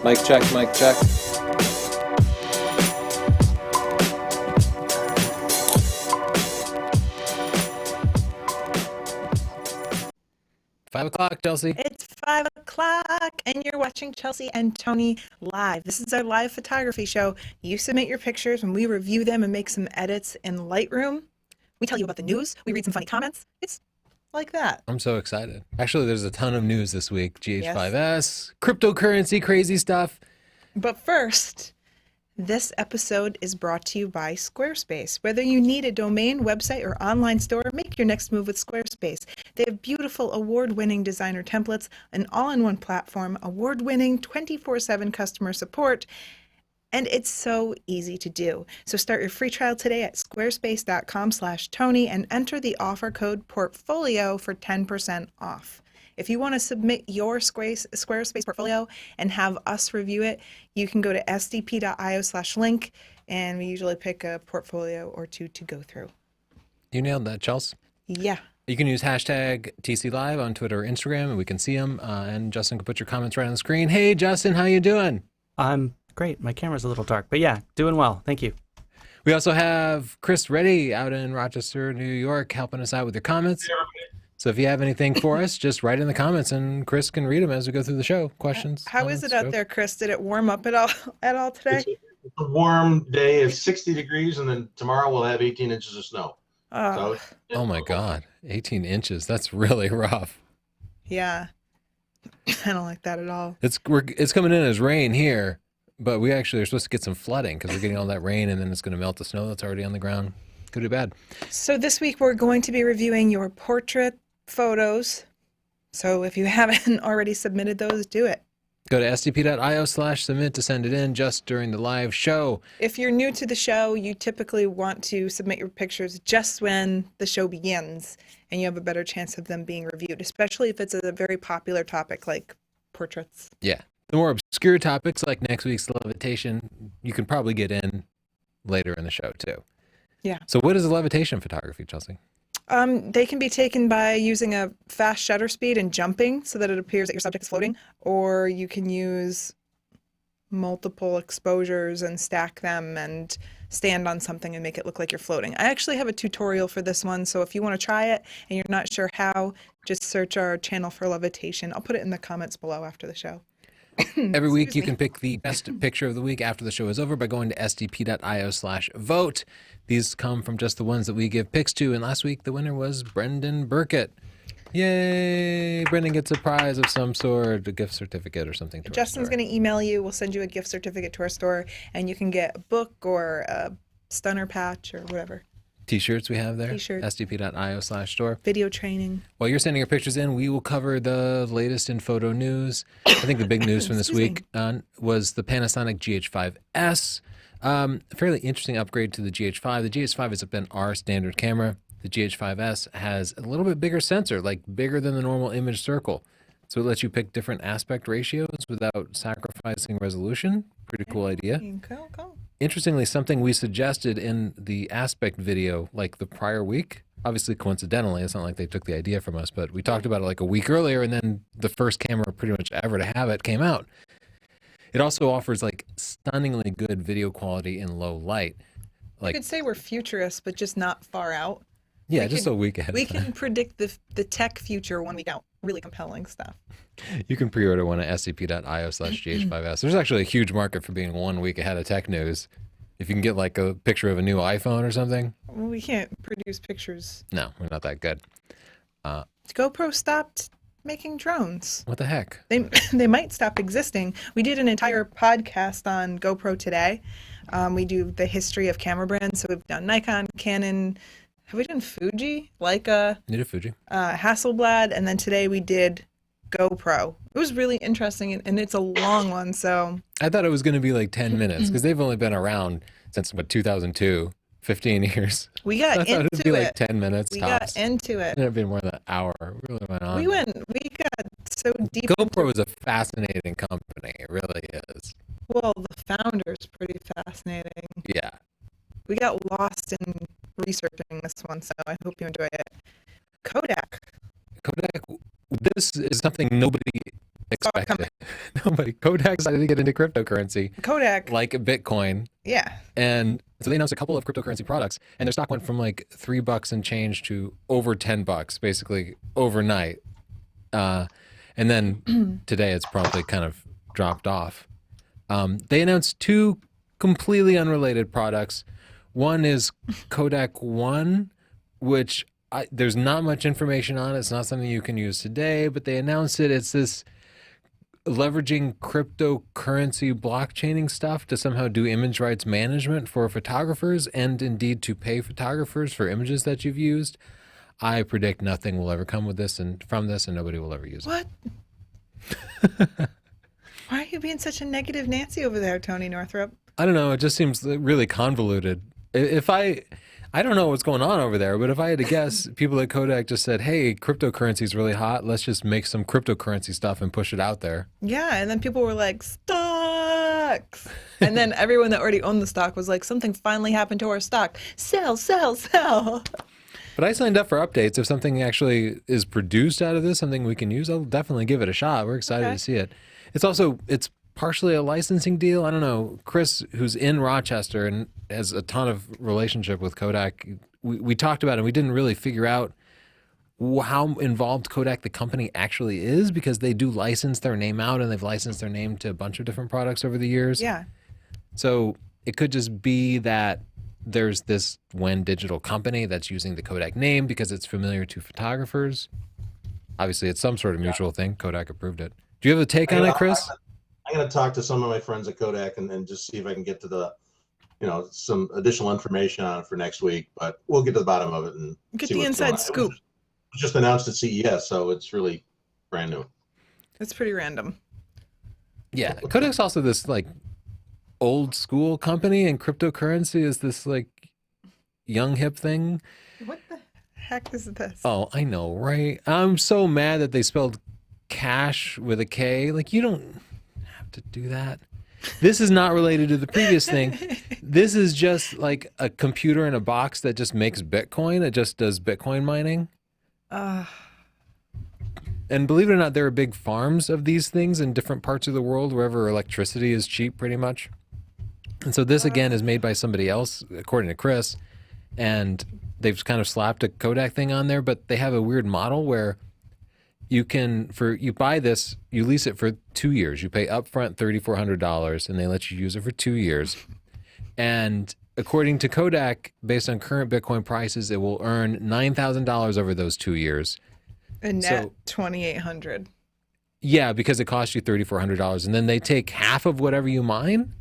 Mic check, mic check. $5 Chelsea. It's 5 o'clock, and you're watching Chelsea and Tony live. This is our live photography show. You submit your pictures, and we review them and make some edits in Lightroom. We tell you about the news. We read some funny comments. It's like that. I'm so excited. Actually, there's a ton of news this week. GH5S, cryptocurrency, crazy stuff. But first, this episode is brought to you by Squarespace. Whether you need a domain, website, or online store, make your next move with Squarespace. They have beautiful award-winning designer templates, an all-in-one platform, award-winning 24/7 customer support, and it's so easy to do. So start your free trial today at squarespace.com/Tony and enter the offer code PORTFOLIO for 10% off. If you want to submit your Squarespace portfolio and have us review it, you can go to sdp.io/link, and we usually pick a portfolio or two to go through. You nailed that, Chelsea. Yeah. You can use hashtag TCLive on Twitter or Instagram, and we can see them. And Justin can put your comments right on the screen. Hey, Justin, how you doing? I'm great. My camera's a little dark, but yeah, doing well. Thank you. We also have Chris Reddy out in Rochester, New York, helping us out with your comments. So if you have anything for us, just write in the comments, and Chris can read them as we go through the show. Questions? How is it out there, Chris? Did it warm up at all today? It's a warm day. It's 60 degrees, and then tomorrow we'll have 18 inches of snow. Oh, Oh my God, 18 inches. That's really rough. yeah. I don't like that at all. It's coming in as rain here, but we actually are supposed to get some flooding because we're getting all that rain, and then it's going to melt the snow that's already on the ground. Could be bad. So this week we're going to be reviewing your portrait photos. So if you haven't already submitted those, do it. Go to sdp.io/submit to send it in just during the live show. If you're new to the show, you typically want to submit your pictures just when the show begins, and you have a better chance of them being reviewed, especially if it's a very popular topic like portraits. Yeah. The more obscure topics like next week's levitation, you can probably get in later in the show too. Yeah. So what is a levitation photography, Chelsea? They can be taken by using a fast shutter speed and jumping so that it appears that your subject is floating, or you can use multiple exposures and stack them and stand on something and make it look like you're floating. I actually have a tutorial for this one, so if you want to try it and you're not sure how, just search our channel for levitation. I'll put it in the comments below after the show. Every week you can pick the best picture of the week after the show is over by going to sdp.io/vote. These come from just the ones that we give picks to, and last week the winner was Brendan Burkett. Yay! Brendan gets a prize of some sort, a gift certificate or something. To Justin's going to email you. We'll send you a gift certificate to our store, and you can get a book or a stunner patch or whatever. T-shirts we have there. T-shirts. sdp.io/store. Video training. While you're sending your pictures in, we will cover the latest in photo news. I think the big news from this week was the Panasonic GH5S. Fairly interesting upgrade to the GH5. The GH5 has been our standard camera. The GH5S has a little bit bigger sensor, like bigger than the normal image circle. So it lets you pick different aspect ratios without sacrificing resolution. Pretty cool idea. Cool. Interestingly, something we suggested in the aspect video like the prior week, obviously coincidentally, it's not like they took the idea from us, but we talked about it like a week earlier, and then the first camera pretty much ever to have it came out. It also offers like stunningly good video quality in low light. You could say we're futurists, but just not far out. Yeah, just a week ahead. We can predict the tech future 1 week out. Really compelling stuff. You can pre-order one at sdp.io/gh5s. There's actually a huge market for being 1 week ahead of tech news. If you can get like a picture of a new iPhone or something. Well, we can't produce pictures. No, we're not that good. GoPro stopped making drones. What the heck? They might stop existing. We did an entire podcast on GoPro today. We do the history of camera brands. So we've done Nikon, Canon. Have we done Fuji, Leica? You did Fuji. Hasselblad, and then today we did GoPro. It was really interesting, and it's a long one, so... I thought it was going to be like 10 minutes, because they've only been around since, 2002, 15 years. We got into it. I thought it would be like 10 minutes We tops. got into it. It ended up being more than an hour. It really went on. We got so deep GoPro is a fascinating company. It really is. Well, the founder's pretty fascinating. Yeah. We got lost in researching this one, so I hope you enjoy it. Kodak. This is something nobody expected. But Kodak decided to get into cryptocurrency Kodak. like Bitcoin. Yeah. And so they announced a couple of cryptocurrency products, and their stock went from like $3 and change to over $10, basically overnight. And then today it's probably kind of dropped off. They announced two completely unrelated products. One is Kodak One, which there's not much information on. It's not something you can use today, but they announced it. It's this leveraging cryptocurrency blockchaining stuff to somehow do image rights management for photographers and indeed to pay photographers for images that you've used. I predict nothing will ever come with this and from this, and nobody will ever use it. What? Why are you being such a negative Nancy over there, Tony Northrup? I don't know. It just seems really convoluted. If I don't know what's going on over there, but if I had to guess, people at Kodak just said, hey, cryptocurrency is really hot. Let's just make some cryptocurrency stuff and push it out there. Yeah, and then people were like, stocks. And then everyone that already owned the stock was like, something finally happened to our stock. Sell, sell, sell. But I signed up for updates. If something actually is produced out of this, something we can use, I'll definitely give it a shot. We're excited to see it. It's partially a licensing deal. I don't know. Chris, who's in Rochester and has a ton of relationship with Kodak, we talked about it. And we didn't really figure out how involved Kodak, the company, actually is, because they do license their name out, and they've licensed their name to a bunch of different products over the years. Yeah. So it could just be that there's this When Digital company that's using the Kodak name because it's familiar to photographers. Obviously, it's some sort of mutual thing. Kodak approved it. Do you have a take on it, Chris? I'm going to talk to some of my friends at Kodak and just see if I can get to the, some additional information on it for next week. But we'll get to the bottom of it and Get see the what's going inside on. scoop. It was just announced at CES, so it's really brand new. It's pretty random. Yeah, Kodak's also this like old school company, and cryptocurrency is this like young hip thing. What the heck is this? Oh, I know, right? I'm so mad that they spelled cash with a K. Like, you don't have to do that. This is not related to the previous thing. This is just like a computer in a box that just makes Bitcoin. It just does Bitcoin mining. And believe it or not, there are big farms of these things in different parts of the world, wherever electricity is cheap, pretty much. And so this, again, is made by somebody else, according to Chris. And they've kind of slapped a Kodak thing on there, but they have a weird model where you buy this, you lease it for 2 years. You pay upfront $3,400, and they let you use it for 2 years. And according to Kodak, based on current Bitcoin prices, it will earn $9,000 over those 2 years. And net $2,800. Yeah, because it costs you $3,400, and then they take half of whatever you mine.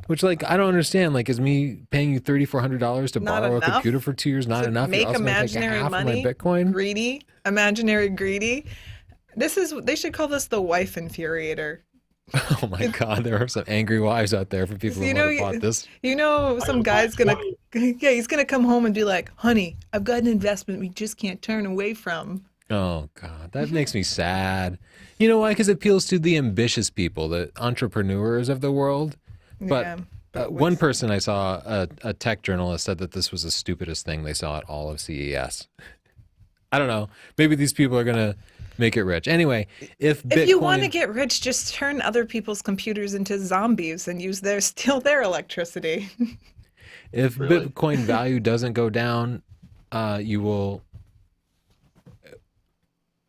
Which, like, I don't understand. Like, is me paying you $3,400 to Not borrow enough? a computer for 2 years not To enough? make You're also gonna take imaginary half money? of my Bitcoin? Greedy? Imaginary greedy? They should call this the wife infuriator. Oh my God, there are some angry wives out there for people who might have bought this. You know, some guy's he's gonna come home and be like, honey, I've got an investment we just can't turn away from. Oh God, that makes me sad. You know why? Because it appeals to the ambitious people, the entrepreneurs of the world. But, Yeah, one person I saw, a tech journalist, said that this was the stupidest thing they saw at all of CES. I don't know. Maybe these people are going to make it rich. Anyway, if you want to get rich, just turn other people's computers into zombies and steal their electricity. If Really? Bitcoin value doesn't go down, you will.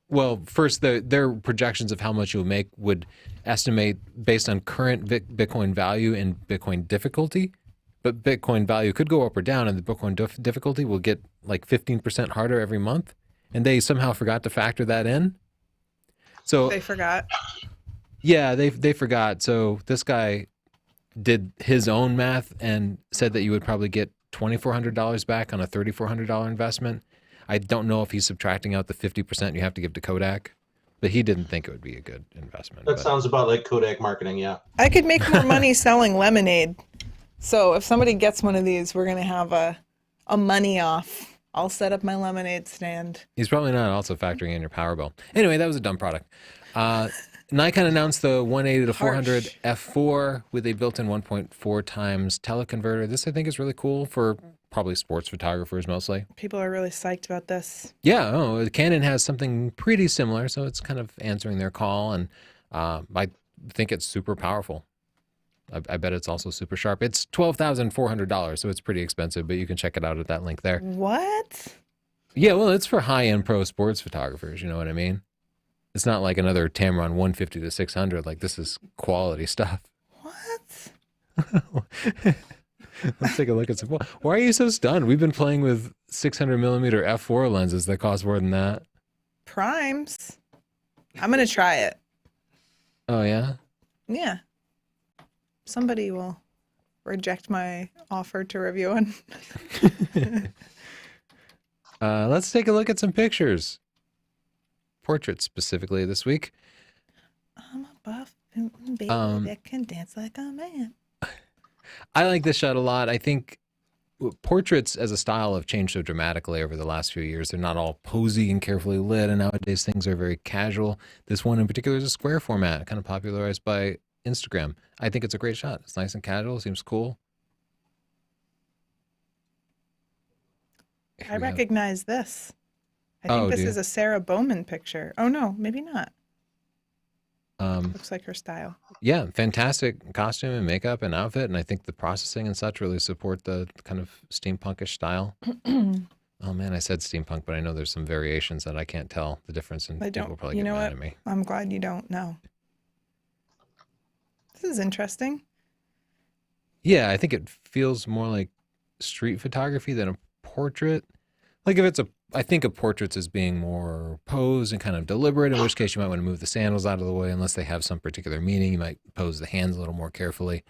Well, first, their projections of how much you'll make would estimate based on current Bitcoin value and Bitcoin difficulty. But Bitcoin value could go up or down, and the Bitcoin difficulty will get like 15% harder every month. And they somehow forgot to factor that in. So They forgot. yeah, they forgot. So this guy did his own math and said that you would probably get $2,400 back on a $3,400 investment. I don't know if he's subtracting out the 50% you have to give to Kodak, but he didn't think it would be a good investment. That But sounds about like Kodak marketing, yeah. I could make more money selling lemonade. So if somebody gets one of these, we're gonna have a money off. I'll set up my lemonade stand. he's probably not also factoring in your power bill. Anyway, that was a dumb product. Nikon announced the 180 to 400 f4 with a built-in 1.4 times teleconverter. This, I think, is really cool for probably sports photographers mostly. People are really psyched about this. Yeah, Canon has something pretty similar, so it's kind of answering their call. And think it's super powerful. I bet it's also super sharp. It's $12,400, so it's pretty expensive, but you can check it out at that link there. What? Yeah, well, it's for high-end pro sports photographers. You know what I mean? It's not like another Tamron 150 to 600. Like, this is quality stuff. What? Let's take a look at some. Why are you so stunned? We've been playing with 600 millimeter f4 lenses that cost more than that. Primes. I'm going to try it. Oh, yeah? Yeah. Somebody will reject my offer to review one. Let's take a look at some pictures. Portraits specifically this week. I'm a buff baby that can dance like a man. I like this shot a lot. I think portraits as a style have changed so dramatically over the last few years. They're not all posy and carefully lit, and nowadays things are very casual. This one in particular is a square format, kind of popularized by Instagram. I think it's a great shot. It's nice and casual. Seems cool. I recognize this. I think this is a Sarah Bowman picture. Oh, no, maybe not. Looks like her style. Yeah, fantastic costume and makeup and outfit, and I think the processing and such really support the kind of steampunkish style. Oh man, I said steampunk, but I know there's some variations that I can't tell the difference, and people will probably get mad at me. I'm glad you don't know. This is interesting. Yeah, I think it feels more like street photography than a portrait. Like if it's I think of portraits as being more posed and kind of deliberate, in which case you might want to move the sandals out of the way unless they have some particular meaning. You might pose the hands a little more carefully.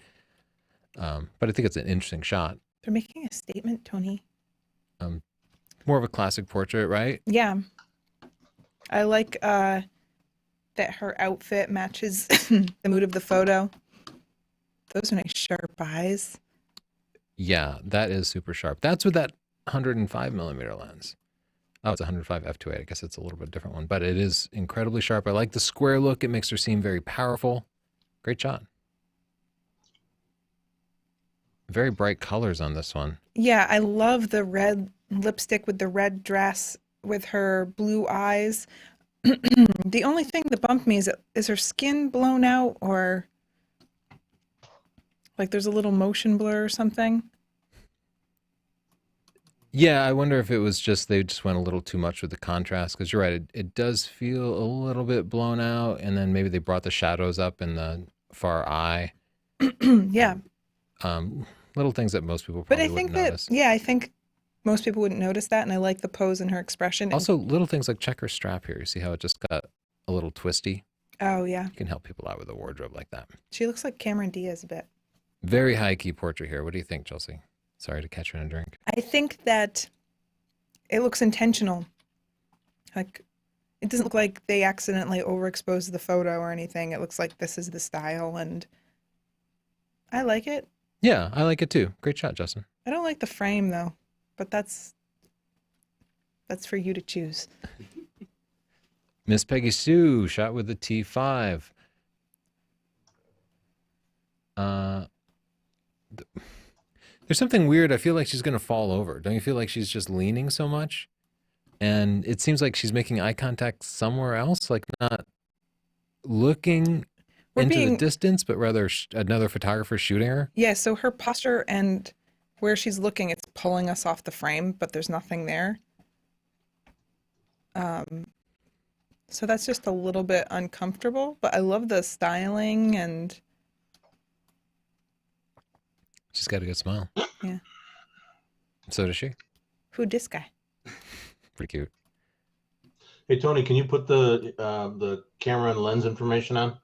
But I think it's an interesting shot. They're making a statement, Tony. More of a classic portrait, right? Yeah. I like that her outfit matches the mood of the photo. Those are nice sharp eyes. Yeah, that is super sharp. That's with that 105 millimeter lens. Oh, it's a 105 f2.8. I guess it's a little bit different one, but it is incredibly sharp. I like the square look. It makes her seem very powerful. Great shot. Very bright colors on this one. Yeah, I love the red lipstick with the red dress with her blue eyes. The only thing that bumped me is her skin blown out, or like there's a little motion blur or something. Yeah, I wonder if it was just they just went a little too much with the contrast, because you're right, it does feel a little bit blown out, and then maybe they brought the shadows up in the far eye. Yeah. Little things that most people probably wouldn't notice. I think most people wouldn't notice that, and I like the pose in her expression. Also, little things like check her strap here. You see how it just got a little twisty? Oh, yeah. You can help people out with a wardrobe like that. She looks like Cameron Diaz a bit. Very high key portrait here. What do you think, Chelsea? Sorry to catch you in a drink. I think that it looks intentional. Like, it doesn't look like they accidentally overexposed the photo or anything. It looks like this is the style, and I like it. Yeah, I like it too. Great shot, Justin. I don't like the frame, though, but that's for you to choose. Miss Peggy Sue, shot with the T5. There's something weird. I feel like she's going to fall over. Don't you feel like she's just leaning so much? And it seems like she's making eye contact somewhere else, like not looking into the distance, but rather another photographer shooting her. Yeah, so her posture and where she's looking, it's pulling us off the frame, but there's nothing there. So that's just a little bit uncomfortable, but I love the styling, and she's got a good smile. Yeah. So does she. Who this guy? Pretty cute. Hey Tony, can you put the camera and lens information on?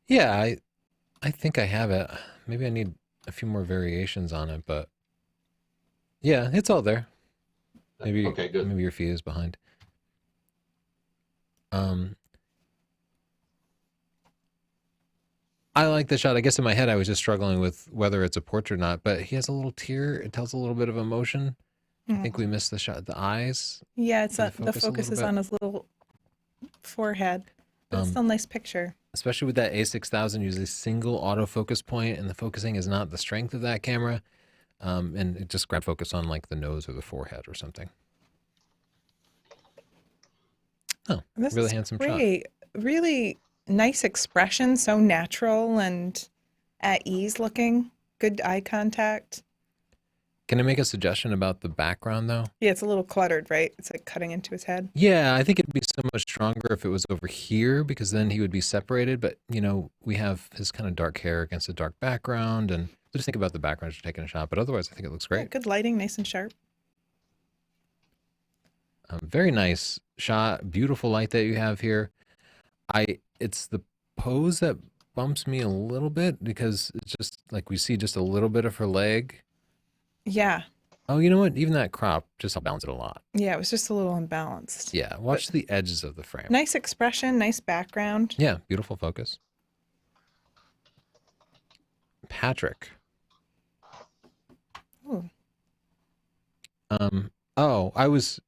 Yeah, I think I have it. Maybe I need a few more variations on it, but yeah, it's all there. Maybe okay, good. Maybe your feed is behind. I like the shot. I guess in my head I was just struggling with whether it's a portrait or not, but he has a little tear. It tells a little bit of emotion. I think we missed the shot. The eyes. Yeah, it's the the focus is on his little forehead. But it's still a nice picture. Especially with that A6000, usually single autofocus point, and the focusing is not the strength of that camera. And it just grab focus on like the nose or the forehead or something. Oh, This really is handsome great. shot. Really nice expression, so natural and at ease looking. Good eye contact. Can I make a suggestion about the background though? Yeah, it's a little cluttered, right? It's like cutting into his head. Yeah, I think it'd be so much stronger if it was over here because then he would be separated. But, we have his kind of dark hair against a dark background. And just think about the background as you're taking a shot. But otherwise, I think it looks Yeah, great. good lighting, nice and sharp. Very nice shot. Beautiful light that you have here. It's the pose that bumps me a little bit because it's just like we see just a little bit of her leg. Yeah. Oh, you know what? Even that crop just helped balance it a lot. Yeah, it was just a little unbalanced. Yeah, watch the edges of the frame. Nice expression, nice background. Yeah, beautiful focus. Patrick. Ooh. Oh, I was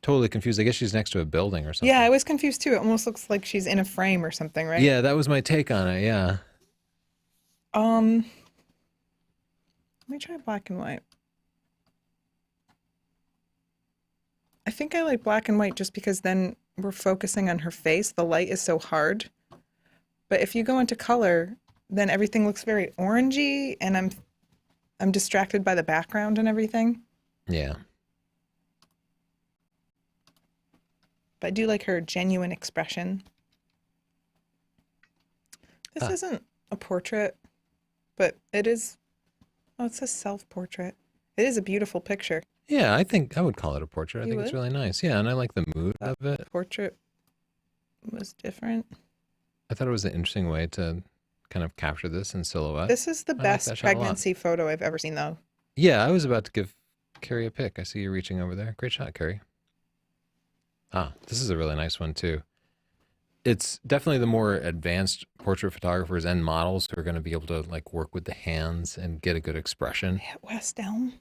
totally confused. I guess she's next to a building or something. Yeah, I was confused too. It almost looks like she's in a frame or something, right? Yeah, that was my take on it. Yeah. Let me try black and white. I think I like black and white just because then we're focusing on her face. The light is so hard. But if you go into color, then everything looks very orangey and I'm distracted by the background and everything. Yeah. But I do like her genuine expression. This isn't a portrait, but it is. Oh, it says self-portrait. It is a beautiful picture. Yeah, I think I would call it a portrait. I You think it's would? really nice. Yeah, and I like the mood of it. Portrait was different. I thought it was an interesting way to kind of capture this in silhouette. This is the like best that shot a lot. pregnancy photo I've ever seen, though. Yeah, I was about to give Carrie a pick. I see you reaching over there. Great shot, Carrie. Ah, this is a really nice one too. It's definitely the more advanced portrait photographers and models who are going to be able to like work with the hands and get a good expression. At West Elm.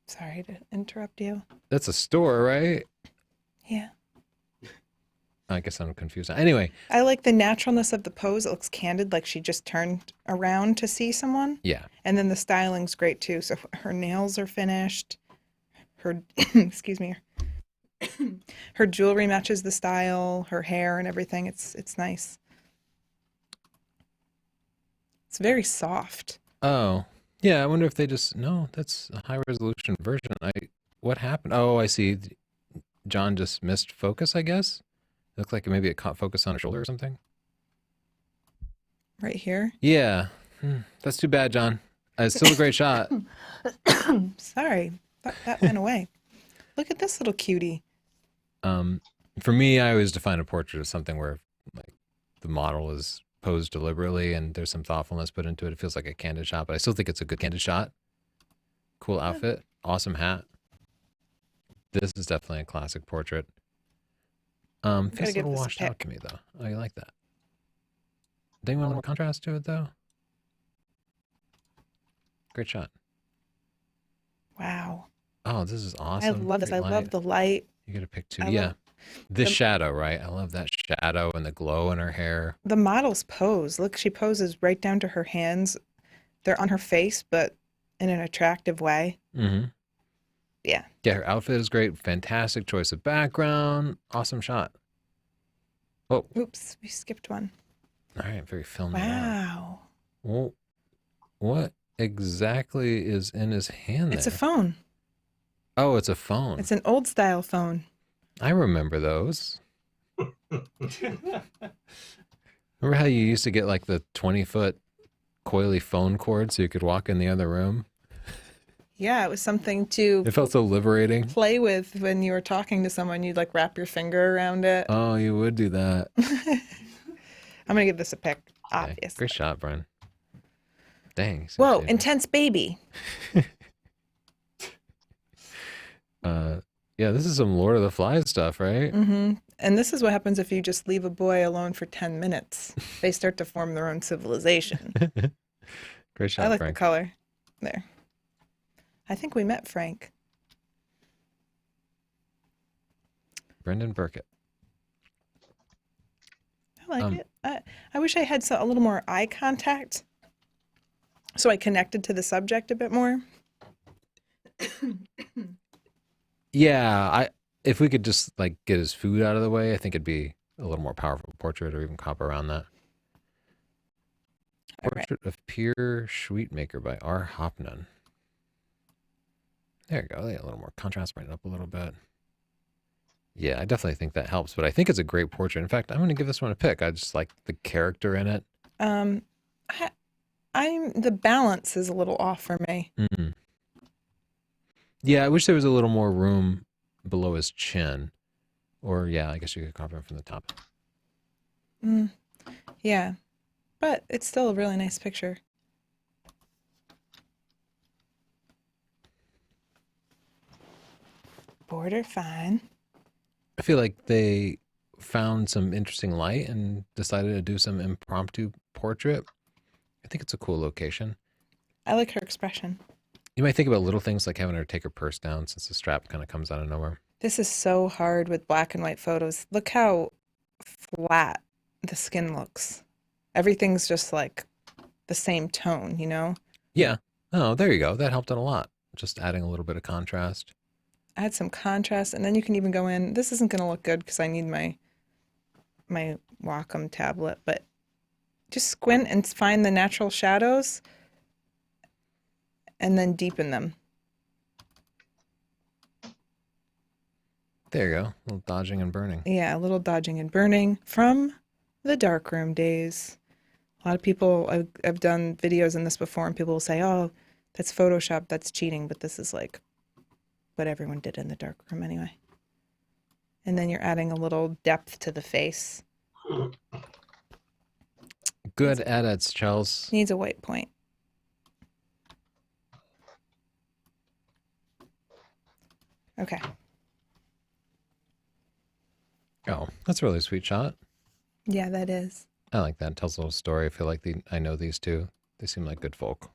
Sorry to interrupt you. That's a store, right? Yeah. I guess I'm confused. Anyway, I like the naturalness of the pose. It looks candid, like she just turned around to see someone. yeah. And then the styling's great too. So her nails are finished. Her, excuse me, her jewelry matches the style, her hair and everything. It's nice. It's very soft. Oh, yeah. I wonder if they just no. That's a high resolution version. What happened? Oh, I see. John just missed focus. I guess it looked like maybe it caught focus on her shoulder or something. Right here. Yeah, that's too bad, John. It's still a great shot. Sorry, that went away. Look at this little cutie. For me, I always define a portrait as something where like the model is posed deliberately and there's some thoughtfulness put into it. It feels like a candid shot, but I still think it's a good candid shot. Cool outfit, awesome hat. This is definitely a classic portrait. Feels a give little this a washed out pick. to me though. I like that. Do you want more contrast to it though? Great shot. Wow. Oh, this is I awesome. love this. Great I love light. the light. You get a pick too. I Yeah. love This the- shadow, right? I love that shadow and the glow in her hair. The model's pose. Look, she poses right down to her hands. They're on her face, but in an attractive way. Mm-hmm. Yeah. Yeah, her outfit is great. Fantastic choice of background. Awesome shot. Oh, Oops, we skipped one. all right. Very filmed. Wow. Well, what exactly is in his hand there? It's a phone. Oh, it's a phone. It's an old style phone. I remember those. Remember how you used to get like the 20-foot coily phone cord so you could walk in the other room? Yeah, it was something to It felt so liberating. play with when you were talking to someone. You'd like wrap your finger around it. Oh, you would do that. I'm gonna give this a pick, Okay. obviously. Great shot, Brian. Dang. he's Whoa, so intense baby. yeah, this is some Lord of the Flies stuff, right? Mm-hmm. And this is what happens if you just leave a boy alone for 10 minutes. They start to form their own civilization. Great shot, I like Frank. the color. There. I think we met Frank. Brendan Burkett. I like it. I wish I had a little more eye contact so I connected to the subject a bit more. Yeah, if we could just like get his food out of the way, I think it'd be a little more powerful portrait or even crop around that. All right. Portrait of Pierre Schweetmaker by R. Hopnan. There you go. Yeah, a little more contrast, brighten up a little bit. Yeah, I definitely think that helps, but I think it's a great portrait. In fact, I'm going to give this one a pick. I just like the character in it. The balance is a little off for me. Mm. Yeah, I wish there was a little more room below his chin. Or, yeah, I guess you could crop him from the top. Yeah, but it's still a really nice picture. Border fine. I feel like they found some interesting light and decided to do some impromptu portrait. I think it's a cool location. I like her expression. You might think about little things like having her take her purse down since the strap kind of comes out of nowhere. This is so hard with black and white photos. Look how flat the skin looks. Everything's just like the same tone, you know? Yeah. Oh, there you go. That helped out a lot. Just adding a little bit of contrast. Add some contrast, and then you can even go in. This isn't going to look good because I need my Wacom tablet, but just squint and find the natural shadows and then deepen them. There you go. A little dodging and burning. Yeah, a little dodging and burning from the darkroom days. A lot of people, I've done videos in this before, and people will say, oh, that's Photoshop, that's cheating, but this is like what everyone did in the darkroom anyway. And then you're adding a little depth to the face. Good edits, Chels. Needs a white point. Okay. Oh, that's a really sweet shot. Yeah, that is. I like that. It tells a little story. I feel like I know these two. They seem like good folk.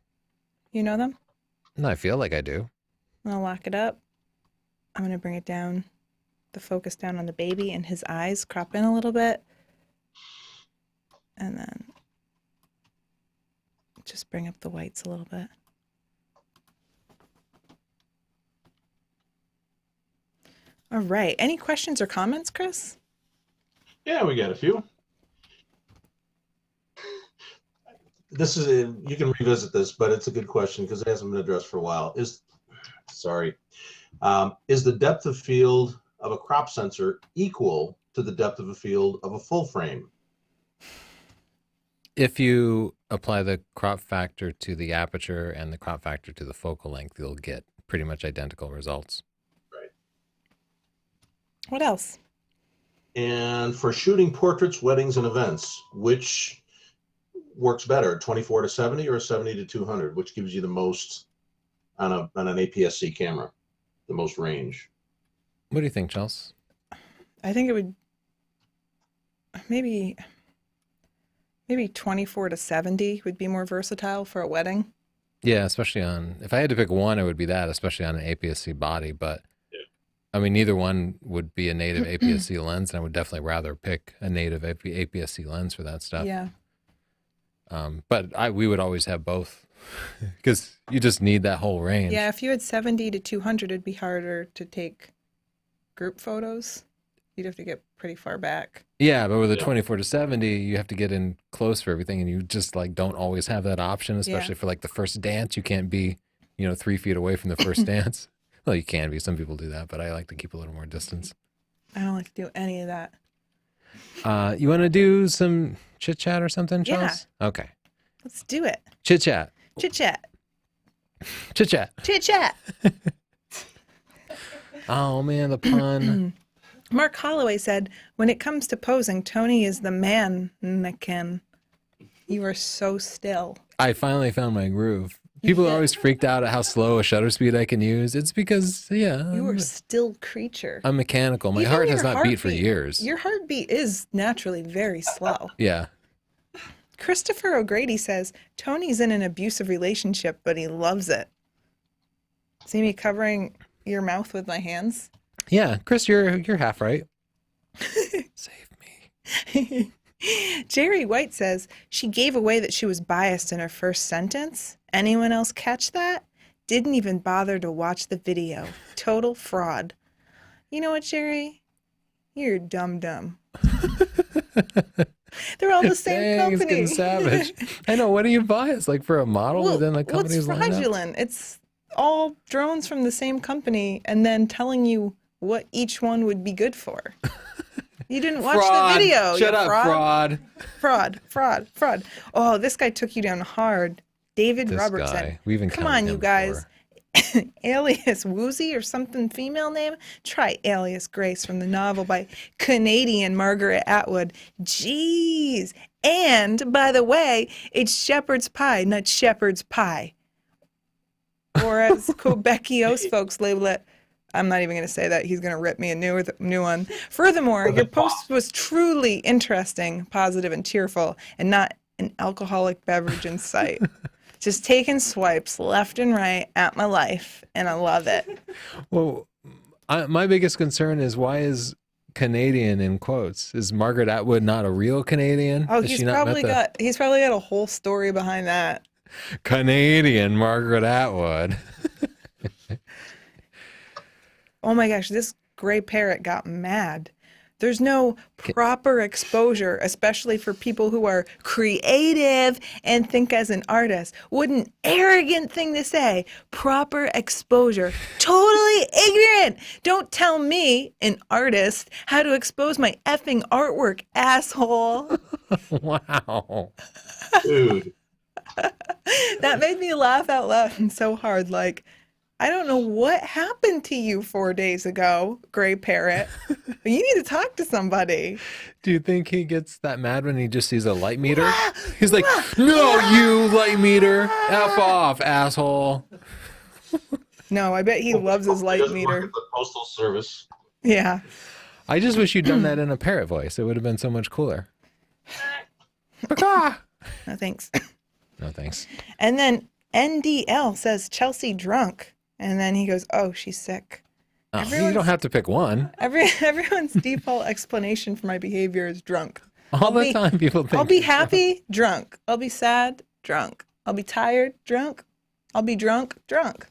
You know them? And I feel like I do. I'll lock it up. I'm going to bring it down, the focus down on the baby and his eyes, crop in a little bit. And then just bring up the whites a little bit. All right. Any questions or comments, Chris? Yeah, we got a few. You can revisit this, but it's a good question because it hasn't been addressed for a while. Is the depth of field of a crop sensor equal to the depth of a field of a full frame? If you apply the crop factor to the aperture and the crop factor to the focal length, you'll get pretty much identical results. Right. What else? And for shooting portraits, weddings, and events, which works better, 24 to 70 or 70 to 200? Which gives you the most on an APS-C camera, the most range? What do you think, Chels? I think it would maybe 24 to 70 would be more versatile for a wedding. Yeah, especially if I had to pick one, it would be that, especially on an APS-C body. But I mean, neither one would be a native APS-C lens, and I would definitely rather pick a native APS-C lens for that stuff. Yeah. But we would always have both because you just need that whole range. Yeah, if you had 70 to 200, it'd be harder to take group photos. You'd have to get pretty far back. Yeah, but with a 24 to 70, you have to get in close for everything, and you just like don't always have that option, especially for like the first dance. You can't be, 3 feet away from the first dance. Well, you can be. Some people do that, but I like to keep a little more distance. I don't like to do any of that. You want to do some chit chat or something, Charles? Yeah. Okay. Let's do it. Chit chat. Chit chat. Chit chat. Chit chat. Oh man, the pun. Mark Holloway said, when it comes to posing, Tony is the mannequin. You are so still. I finally found my groove. People are always freaked out at how slow a shutter speed I can use. It's because, You are a still creature. I'm mechanical. My Even heart has your not beat for years. Your heartbeat is naturally very slow. Yeah. Christopher O'Grady says, Tony's in an abusive relationship, but he loves it. See me covering your mouth with my hands? Yeah, Chris, you're half right. Save me. Jerry White says, she gave away that she was biased in her first sentence. Anyone else catch that? Didn't even bother to watch the video. Total fraud. You know what, Jerry? You're dumb. They're all the same Dang, it's company. getting savage. I know. What do you buy? It's like for a model within the Well, it's company's lineup. fraudulent. It's all drones from the same company and then telling you what each one would be good for. You didn't watch Fraud. the video. Shut you up, fraud. Fraud. Oh, this guy took you down hard. David This Robertson. guy. We've Come encountered on, you him guys. before. Alias Woozy or something female name? Try Alias Grace from the novel by Canadian Margaret Atwood. Jeez. And, by the way, it's shepherd's pie, not shepherd's pie. Or as Quebecios folks label it, I'm not even going to say that. He's going to rip me a new one. Furthermore, your post was truly interesting, positive, and tearful, and not an alcoholic beverage in sight. Just taking swipes left and right at my life, and I love it. Well, my biggest concern is why is Canadian in quotes? Is Margaret Atwood not a real Canadian? Oh, Has he's she not probably met got a whole story behind that. the Canadian Margaret Atwood? Oh my gosh, this gray parrot got mad. There's no proper exposure, especially for people who are creative and think as an artist. What an arrogant thing to say. Proper exposure. Totally ignorant. Don't tell me, an artist, how to expose my effing artwork, asshole. Wow. Dude. That made me laugh out loud and so hard. Like, I don't know what happened to you 4 days ago, gray parrot. You need to talk to somebody. Do you think he gets that mad when he just sees a light meter? He's like, no, you light meter. F off, asshole. No, I bet he loves his He light doesn't work meter. at the Postal Service. Yeah. I just wish you'd done that in a parrot voice. It would have been so much cooler. Paka! No thanks. No, thanks. And then NDL says Chelsea drunk. And then he goes, oh, she's sick. Oh, you Everyone's- don't have to pick one. Everyone's default explanation for my behavior is drunk. All the be- time people think. I'll be happy, drunk. I'll be sad, drunk. I'll be tired, drunk. I'll be drunk, drunk.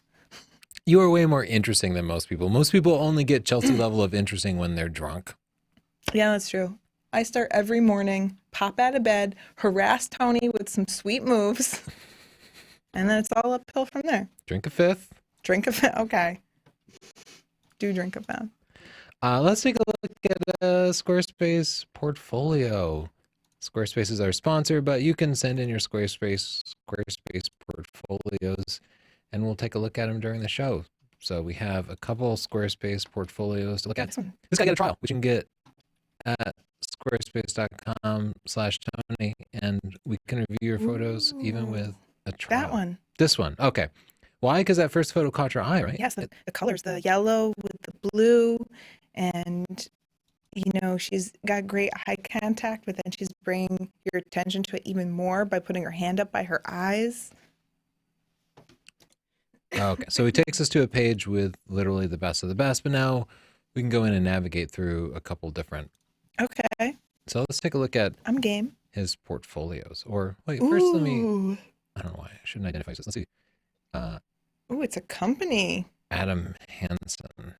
You are way more interesting than most people. Most people only get Chelsea level of interesting when they're drunk. Yeah, that's true. I start every morning, pop out of bed, harass Tony with some sweet moves, and then it's all uphill from there. Drink a fifth. Drink a pound. Okay. Do drink a pound. Let's take a look at Squarespace portfolio. Squarespace is our sponsor, but you can send in your Squarespace portfolios, and we'll take a look at them during the show. So we have a couple Squarespace portfolios to look at. This one. This guy got a trial, which you can get at squarespace.com/Tony, and we can review your photos even with a trial. That one. This one. Okay. Why? Because that first photo caught your eye, right? Yes, the colors, the yellow with the blue, and she's got great eye contact, but then she's bringing your attention to it even more by putting her hand up by her eyes. Okay. So he takes us to a page with literally the best of the best, but now we can go in and navigate through a couple different. Okay, So let's take a look at I'm game. his portfolios. Or wait, first let me. Ooh, I don't know why I shouldn't identify this. Let's see. ooh, it's a company. Adam Hansen.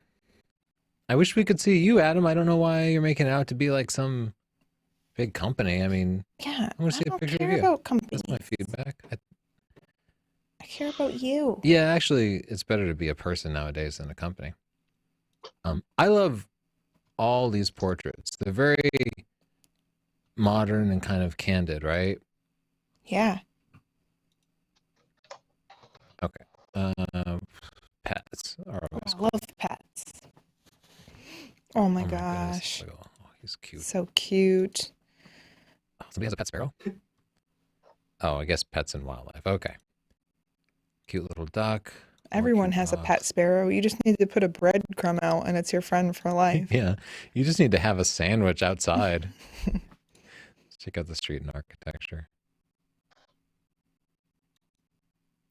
I wish we could see you, Adam. I don't know why you're making it out to be like some big company. I mean, Yeah, I wanna see a don't picture of care you. about companies. that's my feedback. I care about you. Yeah, actually, it's better to be a person nowadays than a company. I love all these portraits. They're very modern and kind of candid, right? Yeah. Okay. Pets are always I love pets. Oh my goodness. gosh. Look at- Oh, he's cute. So cute. Oh, somebody has a pet sparrow? Oh, I guess pets and wildlife. Okay. Cute little duck. More Everyone cute has a dogs. pet sparrow. You just need to put a breadcrumb out and it's your friend for life. Yeah. You just need to have a sandwich outside. Let's check out the street and architecture.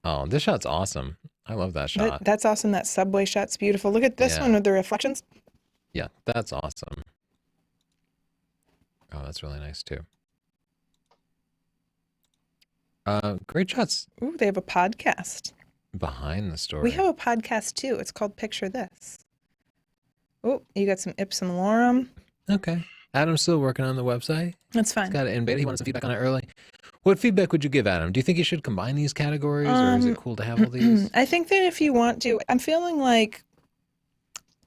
Oh, this shot's awesome. I love that shot. That's awesome. That subway shot's beautiful. Look at this Yeah. one with the reflections. Yeah, that's awesome. Oh, that's really nice too. Great shots Ooh, they have a podcast. behind the story. We have a podcast too. It's called Picture This. Oh, you got some Ipsum Lorem. Okay. Adam's still working on the website. That's He's fine. got it in beta. He wanted some feedback on it early. What feedback would you give Adam? Do you think you should combine these categories, or is it cool to have all these? I think that if you want to, I'm feeling like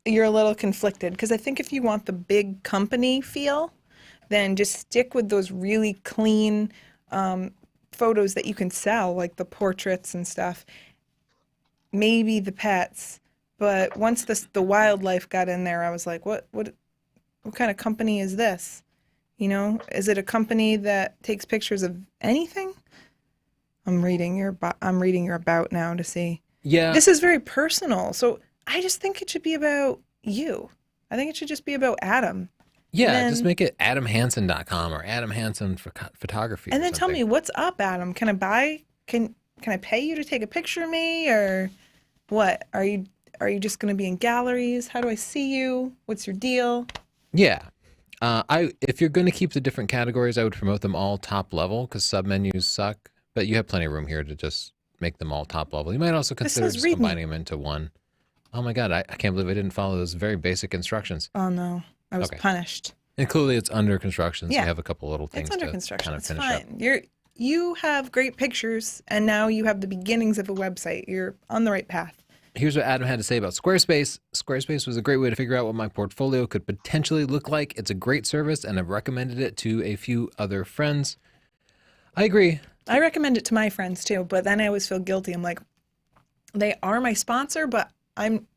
you're a little conflicted because I think if you want the big company feel, then just stick with those really clean photos that you can sell, like the portraits and stuff. Maybe the pets, but once the wildlife got in there, I was like, what kind of company is this? You know, is it a company that takes pictures of anything? I'm reading your about now to see. Yeah. This is very personal, so I just think it should be about you. I think it should just be about Adam. Yeah, then- just make it adamhansen.com or Adam Hansen Photography. And or then tell me, something. what's up, Adam? Can I pay you to take a picture of me, or what? Are you just going to be in galleries? How do I see you? What's your deal? Yeah. If you're going to keep the different categories, I would promote them all top level because submenus suck. But you have plenty of room here to just make them all top level. You might also consider says just read me. combining them into one. Oh my God, I can't believe I didn't follow those very basic instructions. Oh no, I was Okay. punished. And clearly it's under construction, so Yeah. you have a couple little things It's under to construction. kind of It's finish fine. up. You have great pictures, and now you have the beginnings of a website. You're on the right path. Here's what Adam had to say about Squarespace. Squarespace was a great way to figure out what my portfolio could potentially look like. It's a great service, and I've recommended it to a few other friends. I agree. I recommend it to my friends too, but then I always feel guilty. I'm like, they are my sponsor, but I'm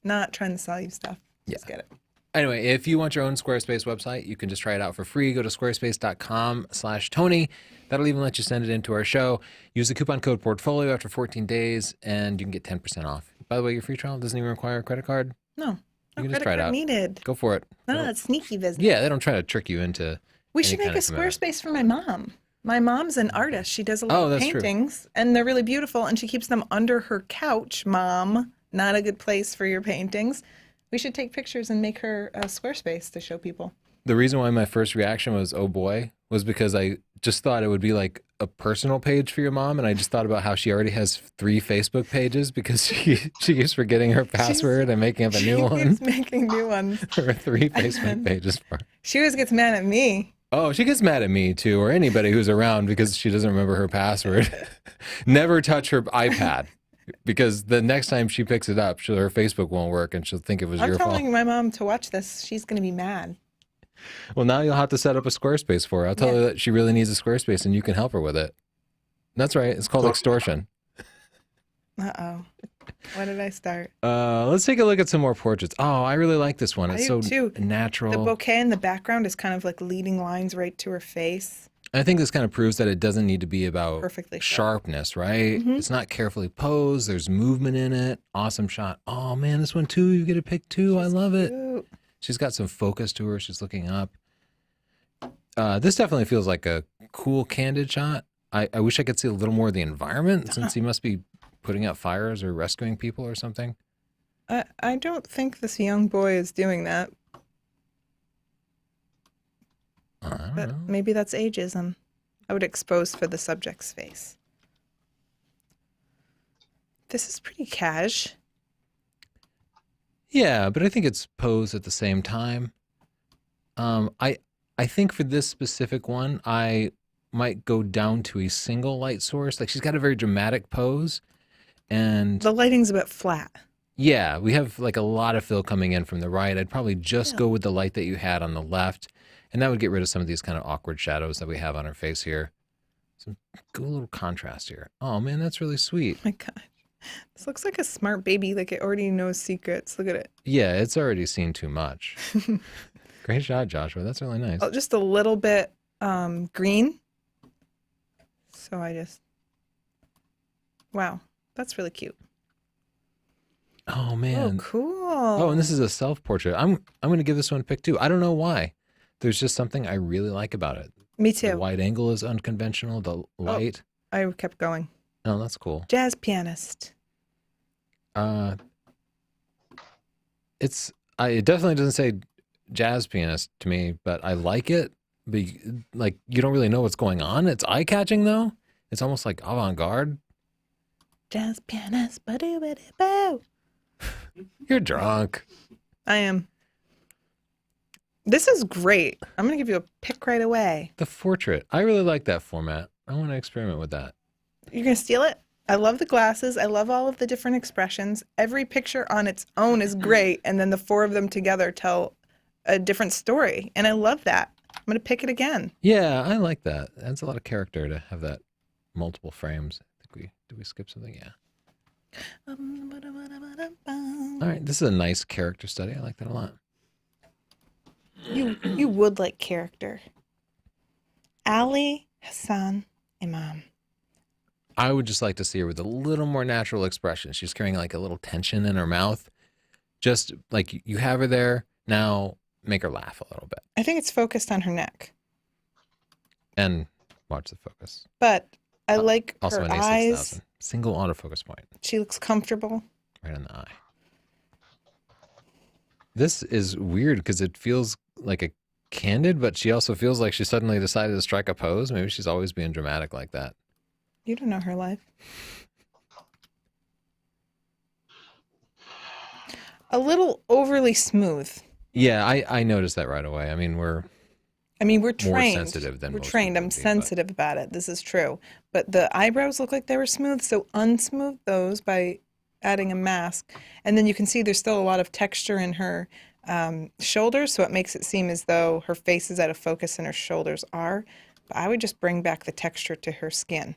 not trying to sell you stuff. Just get it. Anyway, if you want your own Squarespace website, you can just try it out for free. Go to squarespace.com/Tony. That'll even let you send it into our show. Use the coupon code portfolio after 14 days, and you can get 10% off. By the way, your free trial doesn't even require a credit card. No, You no can just credit try it card out. needed. Go for it. No, that's sneaky business. Yeah, they don't try to trick you into. We any should make kind a of commitment. Squarespace for my mom. My mom's an artist. She does a lot Oh, of that's true. paintings, and they're really beautiful, and she keeps them under her couch. Mom, not a good place for your paintings. We should take pictures and make her a Squarespace to show people. The reason why my first reaction was, oh boy, was because I just thought it would be like a personal page for your mom. And I just thought about how she already has 3 Facebook pages because she keeps forgetting her password and making up a new She one. keeps making new ones. Or 3 Facebook pages for her. She always gets mad at me. Oh, she gets mad at me too, or anybody who's around because she doesn't remember her password. Never touch her iPad because the next time she picks it up, her Facebook won't work and she'll think it was I'm your fault. telling my mom to watch this. She's going to be mad. Well, now you'll have to set up a Squarespace for her. I'll tell her that she really needs a Squarespace and you can help her with it. That's right. It's called extortion. Uh-oh. What did I start? Let's take a look at some more portraits. Oh, I really like this one. I It's do so too. natural. The bouquet in the background is kind of like leading lines right to her face. I think this kind of proves that it doesn't need to be about Perfectly shot. sharpness, right? Mhm. It's not carefully posed. There's movement in it. Awesome shot. Oh man, this one too. You get to pick 2. I love it. Cute. She's got some focus to her. She's looking up. This definitely feels like a cool candid shot. I wish I could see a little more of the environment since he must be putting out fires or rescuing people or something. I don't think this young boy is doing that, I don't but know. maybe that's ageism. I would expose for the subject's face. This is pretty cash. Yeah, but I think it's posed at the same time. I think for this specific one, I might go down to a single light source. Like she's got a very dramatic pose, and The lighting's a bit flat. yeah, we have like a lot of fill coming in from the right. I'd probably just Yeah. go with the light that you had on the left, and that would get rid of some of these kind of awkward shadows that we have on her face here. Some cool little contrast here. Oh man, that's really sweet. Oh my God. This looks like a smart baby, like it already knows secrets. Look at it. Yeah, it's already seen too much. Great shot, Joshua. That's really nice. Oh, just a little bit green. So wow, that's really cute. Oh Oh, man. cool. Oh, and this is a self-portrait. I'm going to give this one a pick too. I don't know why. There's just something I really like about it. Me The too. wide angle is unconventional. The light. I kept going. Oh, that's cool. Jazz pianist. It definitely doesn't say jazz pianist to me, but I like it. But like you don't really know what's going on. It's eye-catching though. It's almost like avant-garde. Jazz pianist. Ba-do-ba-do-bo. You're drunk. I am. This is great. I'm going to give you a pick right away. The portrait. I really like that format. I want to experiment with that. You're going to steal it? I love the glasses. I love all of the different expressions. Every picture on its own is great. And then the four of them together tell a different story. And I love that. I'm going to pick it again. Yeah, I like that. Adds a lot of character to have that multiple frames. Did we skip something? Yeah. All right, this is a nice character study. I like that a lot. You would like character. Ali Hassan Imam. I would just like to see her with a little more natural expression. She's carrying like a little tension in her mouth. Just like you have her there, now make her laugh a little bit. I think it's focused on her neck. And watch the focus. But I like Also her an eyes. A6000. Single autofocus point. She looks comfortable. Right on the eye. This is weird because it feels like a candid, but she also feels like she suddenly decided to strike a pose. Maybe she's always being dramatic like that. You don't know her life. A little overly smooth. Yeah, I noticed that right away. I mean, we're trained. sensitive than We're most trained. people I'm would be, but- sensitive about it. This is true. But the eyebrows look like they were smooth, so unsmooth those by adding a mask. And then you can see there's still a lot of texture in her shoulders, so it makes it seem as though her face is out of focus and her shoulders are. But I would just bring back the texture to her skin.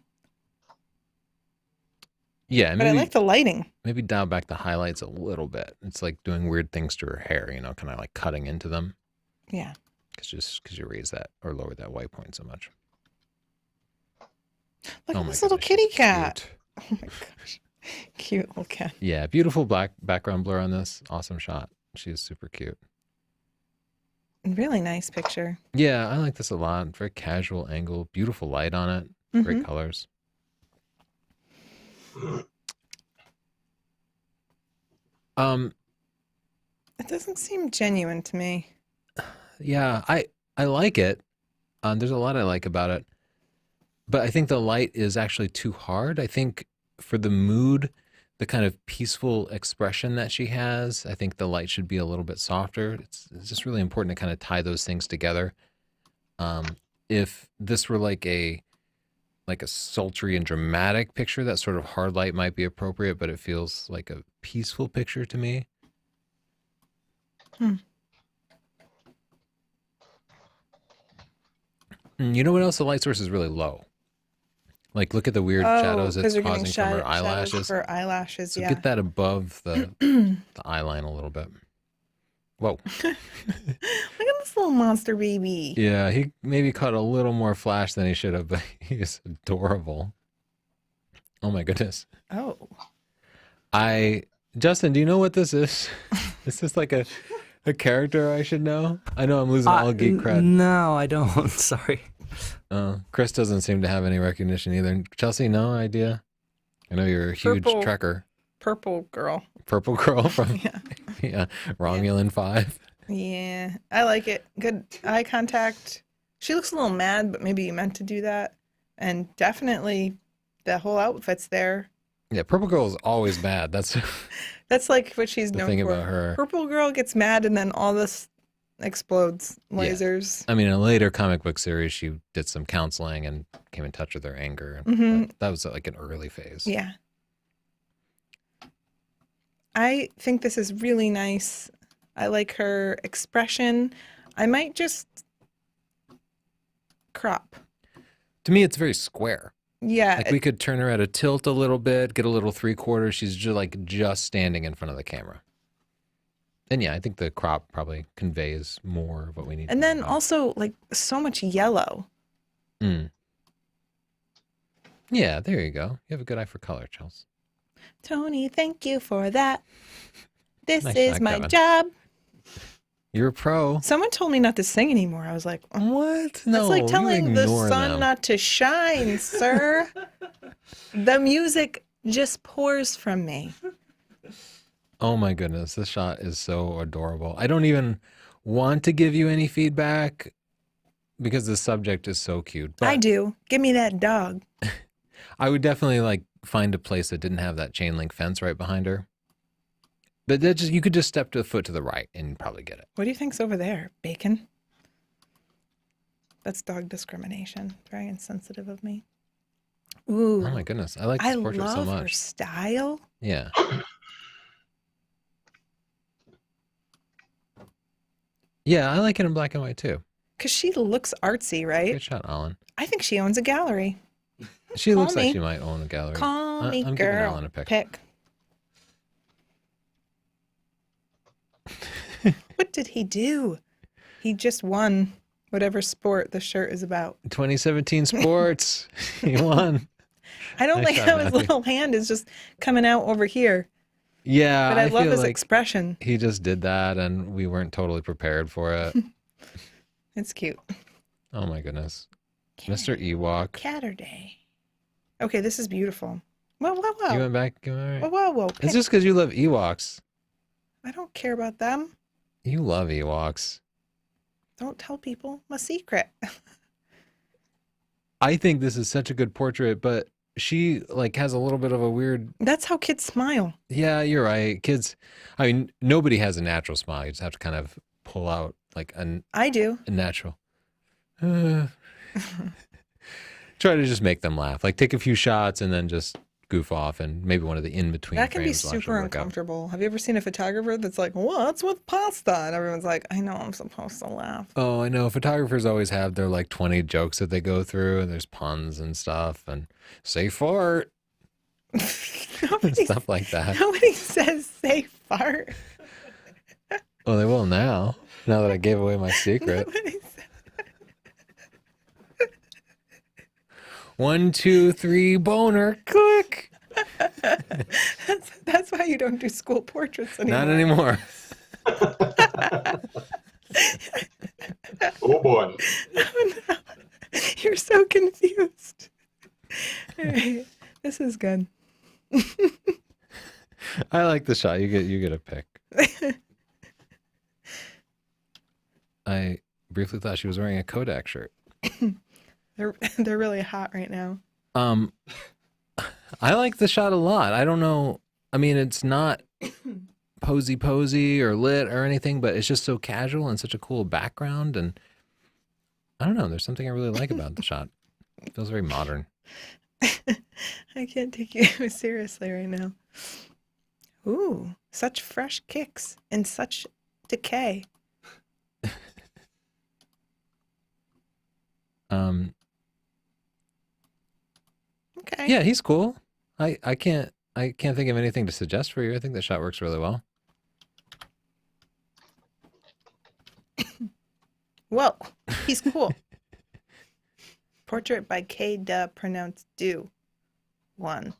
Yeah, But I like the lighting. maybe dial back the highlights a little bit. It's like doing weird things to her hair, kind of like cutting into them. Yeah. Because you raise that or lower that white point so much. Look Oh at my this little goodness, kitty she's cat. cute. Oh my gosh. Cute little cat. Yeah, beautiful black background blur on this. Awesome shot. She is super cute. Really nice picture. Yeah, I like this a lot. Very casual angle, beautiful light on it, great Mhm. colors. It doesn't seem genuine to me. Yeah, I like it. There's a lot I like about it, but I think the light is actually too hard. I think for the mood, the kind of peaceful expression that she has, I think the light should be a little bit softer. It's just really important to kind of tie those things together. If this were like a sultry and dramatic picture, that sort of hard light might be appropriate, but it feels like a peaceful picture to me. And you know what else? The light source is really low. Like, look at the weird shadows it's you're getting causing from her shadows eyelashes. for her eyelashes, So yeah. get that above the eye line a little bit. Whoa. Look at this little monster baby. Yeah, he maybe caught a little more flash than he should have, but he's adorable. Oh my goodness. Oh. Justin, do you know what this is? Is this like a character I should know? I know I'm losing all geek cred. No, I don't. Sorry. Chris doesn't seem to have any recognition either. Chelsea, no idea? I know you're a huge Purple. trekker. Purple girl. Purple girl from Yeah. yeah, Romulan 5. Yeah. I like it. Good eye contact. She looks a little mad, but maybe you meant to do that. And definitely the whole outfit's there. Yeah, Purple Girl is always bad. That's That's like what she's the known thing for. about her. Purple girl gets mad and then all this explodes. Yeah. Lasers. I mean, in a later comic book series, she did some counseling and came in touch with her anger. Mhm. But that was like an early phase. Yeah. I think this is really nice. I like her expression. I might just crop. To me, it's very square. Yeah. Like we could turn her at a tilt a little bit, get a little 3/4. She's just standing in front of the camera. And yeah, I think the crop probably conveys more of what we need. And to then know. also like so much yellow. Mm. Yeah, there you go. You have a good eye for color, Chels. Tony, thank you for that. This Nice is shot, my Kevin. job. You're a pro. Someone told me not to sing anymore. I was like, oh, What? No, it's like you telling the ignore sun them. not to shine, sir. The music just pours from me. Oh my goodness, this shot is so adorable. I don't even want to give you any feedback because the subject is so cute. But I do. Give me that dog. I would definitely find a place that didn't have that chain link fence right behind her But that just you could just step to the foot to the right and probably get it. What do you think's over there? Bacon? That's dog discrimination. Very insensitive of me. Ooh. Oh my goodness, I like this I portrait so love her much. style. Yeah. Yeah, I like it in black and white too. Because she looks artsy, right? Good shot, Alan. I think she owns a gallery. She Call looks like me. she might own a gallery. Call me, I'm giving girl. Alan a pick. Pick. What did he do? He just won whatever sport the shirt is about. 2017 sports. He won. I don't Nice like shot, how his Matthew. little hand is just coming out over here. Yeah, But I love feel his like expression. he just did that, and we weren't totally prepared for it. It's cute. Oh my goodness, Mr. Ewok. Catterday. Okay, this is beautiful. Whoa, whoa, You whoa. went back. You went Whoa, right. whoa, whoa. It's Pick. just because you love Ewoks. I don't care about them. You love Ewoks. Don't tell people my secret. I think this is such a good portrait, but she like has a little bit of a weird. That's how kids smile. Yeah, you're right. Kids, I mean, nobody has a natural smile. You just have to kind of pull out like I do. a natural. Try to just make them laugh. Like take a few shots and then just goof off, and maybe one of the in between. That can be frames will actually super work out. uncomfortable. Have you ever seen a photographer that's like, what's with pasta? And everyone's like, I know I'm supposed to laugh. Oh, I know. Photographers always have their like 20 jokes that they go through, and there's puns and stuff, and say fart and Nobody, stuff like that. nobody says say fart. Oh, they will now. Now that I gave away my secret. Nobody says- 1, 2, 3, boner, click. that's why you don't do school portraits anymore. Not anymore. Oh boy. Oh, no. You're so confused. All right, this is good. I like the shot. You get a pick. I briefly thought she was wearing a Kodak shirt. They're really hot right now. I like the shot a lot. I don't know. I mean, it's not posy or lit or anything, but it's just so casual and such a cool background. And I don't know. There's something I really like about the shot. It feels very modern. I can't take you seriously right now. Ooh, such fresh kicks and such decay. Okay. Yeah, he's cool. I can't think of anything to suggest for you. I think the shot works really well. Whoa, he's cool. Portrait by K. Duh, pronounced do. One.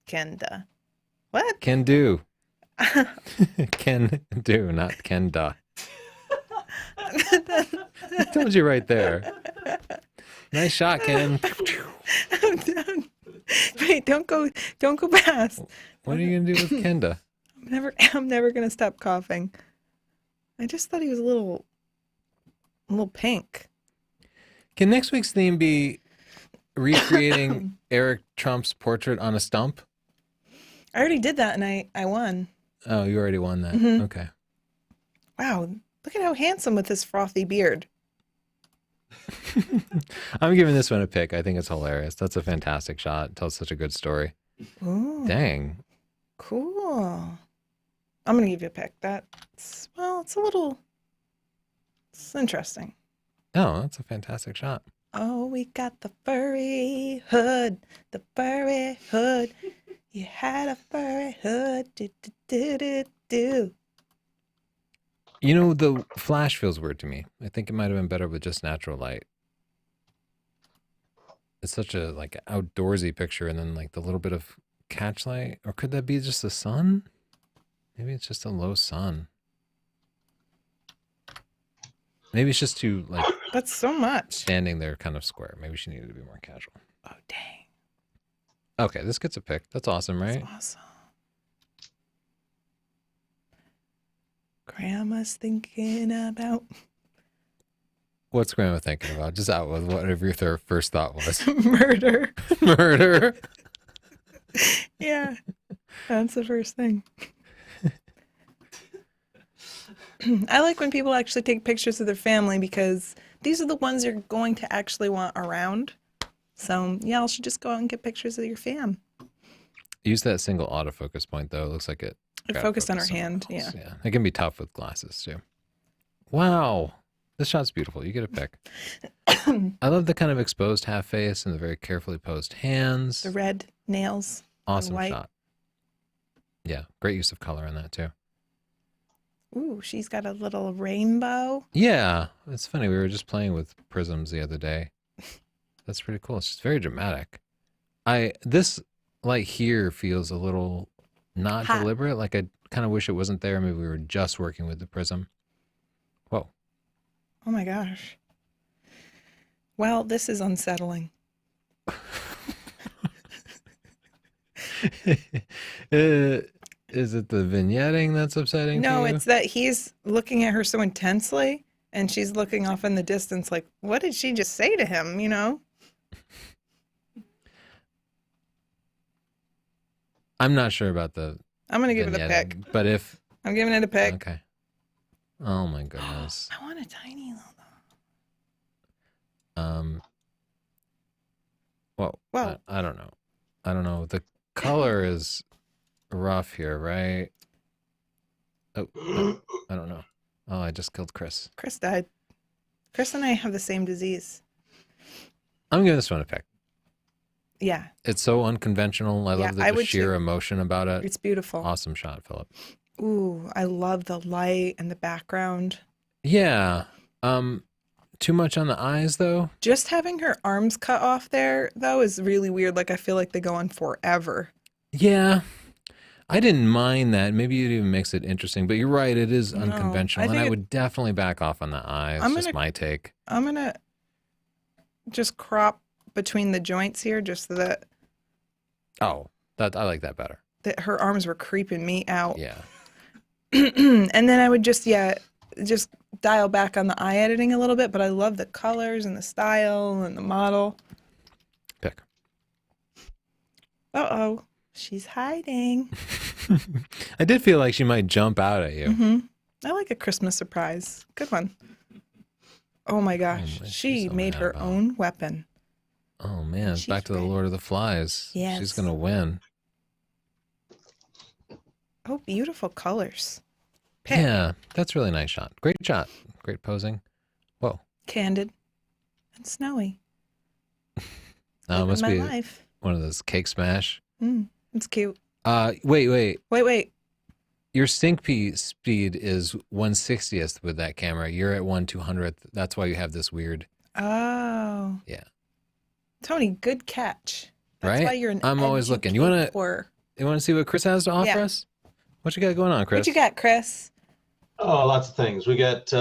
Kenda. What? Can do. Can do, not can da. I told you right there. Nice shot, Ken. I'm done. Wait, don't go past. What are you gonna do with Kenda? I'm never gonna stop coughing. I just thought he was a little pink. Can next week's theme be recreating Eric Trump's portrait on a stump? I already did that and I won. Oh, you already won that. Mhm. Okay. Wow, look at how handsome with his frothy beard. I'm giving this one a pick. I think it's hilarious. That's a fantastic shot. It tells such a good story. Ooh, Dang. cool. I'm gonna give you a pick. It's interesting. Oh, that's a fantastic shot. Oh, we got the furry hood, the furry hood. You had a furry hood, do do do do do. You know, the flash feels weird to me. I think it might have been better with just natural light. It's such a like outdoorsy picture, and then like the little bit of catch light, or could that be just the sun? Maybe it's just a low sun. Maybe it's just too like That's so much. standing there kind of square. Maybe she needed to be more casual. Oh dang, Okay, this gets a pick. That's awesome, right? that's awesome. Grandma's thinking about What's Grandma thinking about? Just out with whatever your first thought was. murder. Murder. Yeah, that's the first thing. I like when people actually take pictures of their family because these are the ones you're going to actually want around. So, y'all should just go out and get pictures of your fam. Use that single autofocus point though. It looks like it. It got focused on her focused somewhere hand. else. Yeah. Yeah. It can be tough with glasses too. Wow. This shot's beautiful. You get a pick. I love the kind of exposed half face and the very carefully posed hands. The red nails. Awesome white. shot. Yeah. Great use of color in that too. Ooh, she's got a little rainbow. Yeah. It's funny. We were just playing with prisms the other day. That's pretty cool. It's just very dramatic. This light here feels a little not Hot. deliberate. Like I kind of wish it wasn't there. Maybe we were just working with the prism. Whoa. Oh my gosh. Well, this is unsettling. Is it the vignetting that's upsetting No, to you? it's that he's looking at her so intensely and she's looking off in the distance like, what did she just say to him, you know? I'm not sure about the I'm going to give it a vignetting, pick. but if I'm giving it a pick. okay. Oh my goodness. I want a tiny little. Well, Whoa. I don't know. I don't know. The color is rough here, right? Oh, no, I don't know. Oh, I just killed Chris. Chris died. Chris and I have the same disease. I'm giving this one a pick. Yeah, It's so unconventional. I Yeah, love the I just would sheer too. emotion about it. it's beautiful. Awesome shot, Philip. Ooh, I love the light and the background. Yeah. Too much on the eyes though. Just having her arms cut off there, though, is really weird. Like, I feel like they go on forever. Yeah. I didn't mind that. Maybe it even makes it interesting, but you're right. It is No, unconventional, I and think I it- would definitely back off on the eyes. I'm Just gonna- my take. I'm going to just crop between the joints here just so that, Oh, I like that better. that her arms were creeping me out. Yeah. And then I would just dial back on the eye editing a little bit, but I love the colors and the style and the model. Pick. Uh-oh, she's hiding. I did feel like she might jump out at you. Hmm. I like a Christmas surprise. Good one. Oh my gosh, what's she she so made mad her about? own weapon. Oh man, She's back to the ready. Lord of the Flies. Yes. She's gonna win. Oh, beautiful colors. Pick. Yeah, that's a really nice shot. Great shot. Great posing. Whoa. Candid and snowy. It Living must my be life. one of those cake smash. It's cute. Wait. Wait. Your sync speed is 1/60th with that camera. You're at 1/200th. That's why you have this weird. Oh. Yeah. Tony, good catch. That's Right? why you're an I'm always looking. You wanna- educator. You want to see what Chris has to offer Yeah. us? What you got going on, Chris? What you got, Chris? Oh, lots of things. We got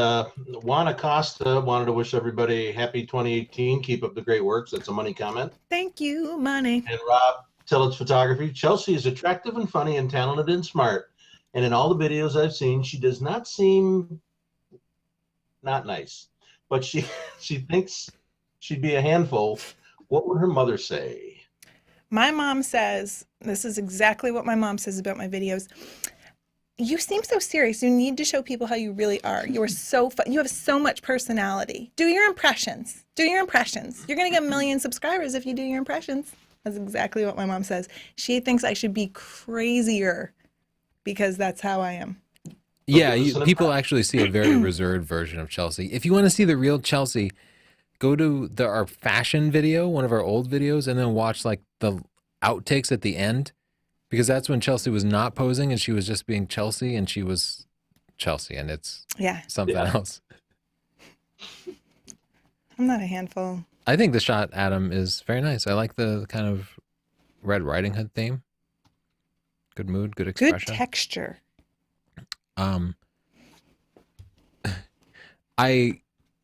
Juan Acosta wanted to wish everybody happy 2018. Keep up the great works. That's a money comment. Thank you, money. And Rob Tillage Photography. Chelsea is attractive and funny and talented and smart. And in all the videos I've seen, she does not seem not nice. But she thinks she'd be a handful. What would her mother say? My mom says, this is exactly what my mom says about my videos. You seem so serious. You need to show people how you really are. You are so fun. You have so much personality. Do your impressions. Do your impressions. You're going to get a million subscribers if you do your impressions. That's exactly what my mom says. She thinks I should be crazier because that's how I am. Yeah, Listen to people actually see a very reserved version of Chelsea. If you want to see the real Chelsea, go to our fashion video, one of our old videos, and then watch like the outtakes at the end, because that's when Chelsea was not posing and she was just being Chelsea, and she was Chelsea, and it's Yeah, something Yeah. else. I'm not a handful. I think the shot, Adam, is very nice. I like the kind of Red Riding Hood theme. Good mood, good Good expression. texture.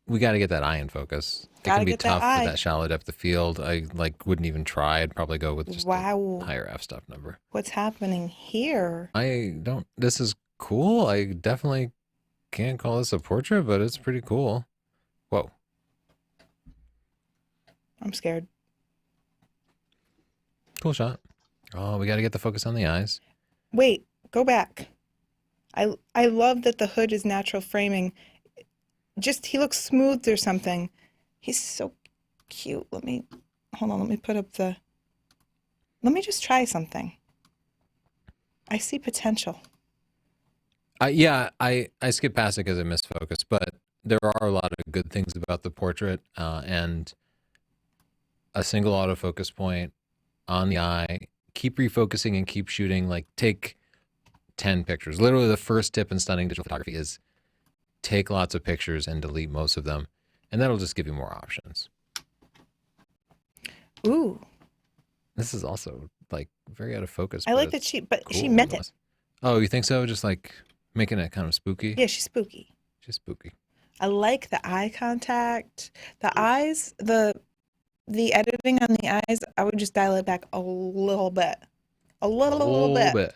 We got to get that eye in focus. It Gotta can be get that tough eye. with that shallow depth of field. I wouldn't even try. I'd probably go with just a Wow. higher f-stop number. What's happening here? This is cool. I definitely can't call this a portrait, but it's pretty cool. Whoa. I'm scared. Cool shot. Oh, we got to get the focus on the eyes. Wait, go back. I love that the hood is natural framing. Just he looks smooth or something. He's so cute. Hold on, let me put up the let me just try something. I see potential. I skipped past it because I missed focus, but there are a lot of good things about the portrait, and a single autofocus point on the eye. Keep refocusing and keep shooting. Like take 10 pictures. Literally, the first tip in stunning digital photography is take lots of pictures and delete most of them, and that'll just give you more options. Ooh, This is also like very out of focus. I but like that it's she cool meant it. nonetheless. Oh, you think so? Just like making it kind of spooky? Yeah, she's spooky. She's spooky. I like the eye contact. The eyes, the editing on the eyes, I would just dial it back a little bit. A little bit.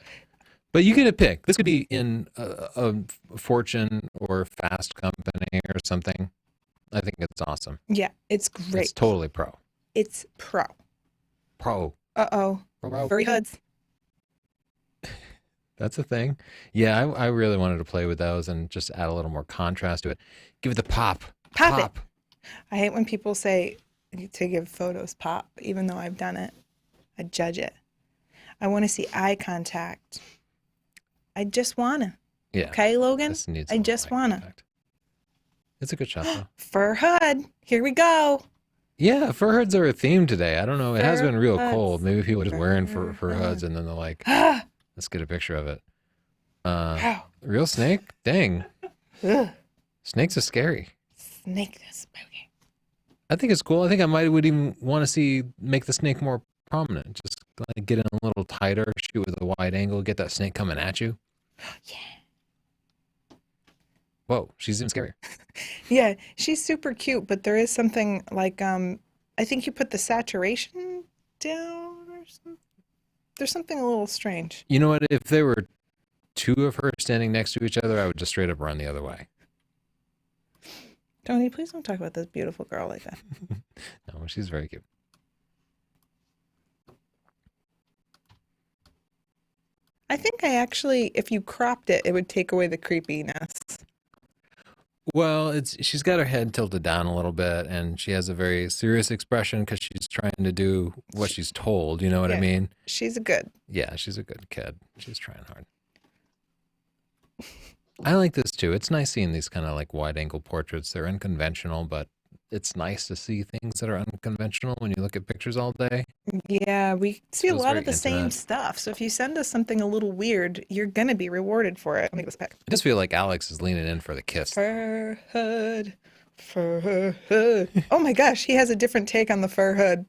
But you get a pick. This could be in a Fortune or Fast Company or something. I think it's awesome. Yeah, it's great. It's totally pro. It's pro. Pro. Uh-oh. Pro. Furry hoods. That's a thing. Yeah, I really wanted to play with those and just add a little more contrast to it. Give it the pop. Pop it. I hate when people say to give photos pop, even though I've done it. I judge it. I want to see eye contact. I just want to. Yeah. Okay, Logan? This needs I some just eye want to. contact. It's a good shot, though. Fur hood. Here we go. Yeah, fur hoods are a theme today. I don't know. It has Fur been real hoods. cold. Maybe people are just wearing fur Fur hoods and then they're like, Ah, let's get a picture of it. wow. Real snake? Dang. Ugh. Snakes are scary. Snake this spooky. I think it's cool. I think I would even want to make the snake more prominent. Just like get in a little tighter, shoot with a wide angle, get that snake coming at you. Yeah. Whoa, she's even scarier. Yeah, she's super cute, but there is something like I think you put the saturation down or something. There's something a little strange. You know what? If there were two of her standing next to each other, I would just straight up run the other way. Tony, please don't talk about this beautiful girl like that. No, she's very cute. I think I actually, if you cropped it, it would take away the creepiness. Well, she's got her head tilted down a little bit, and she has a very serious expression because she's trying to do what she's told. You know what I Yeah. mean? She's a good. Yeah, she's a good kid. She's trying hard. I like this too. It's nice seeing these kind of like wide angle portraits. They're unconventional, but it's nice to see things that are unconventional when you look at pictures all day. Yeah, we see a Feels lot very of the same intimate. stuff. So if you send us something a little weird, you're going to be rewarded for it. Let me give this back. I just feel like Alex is leaning in for the kiss. Fur hood. Fur hood. Oh my gosh, he has a different take on the fur hood.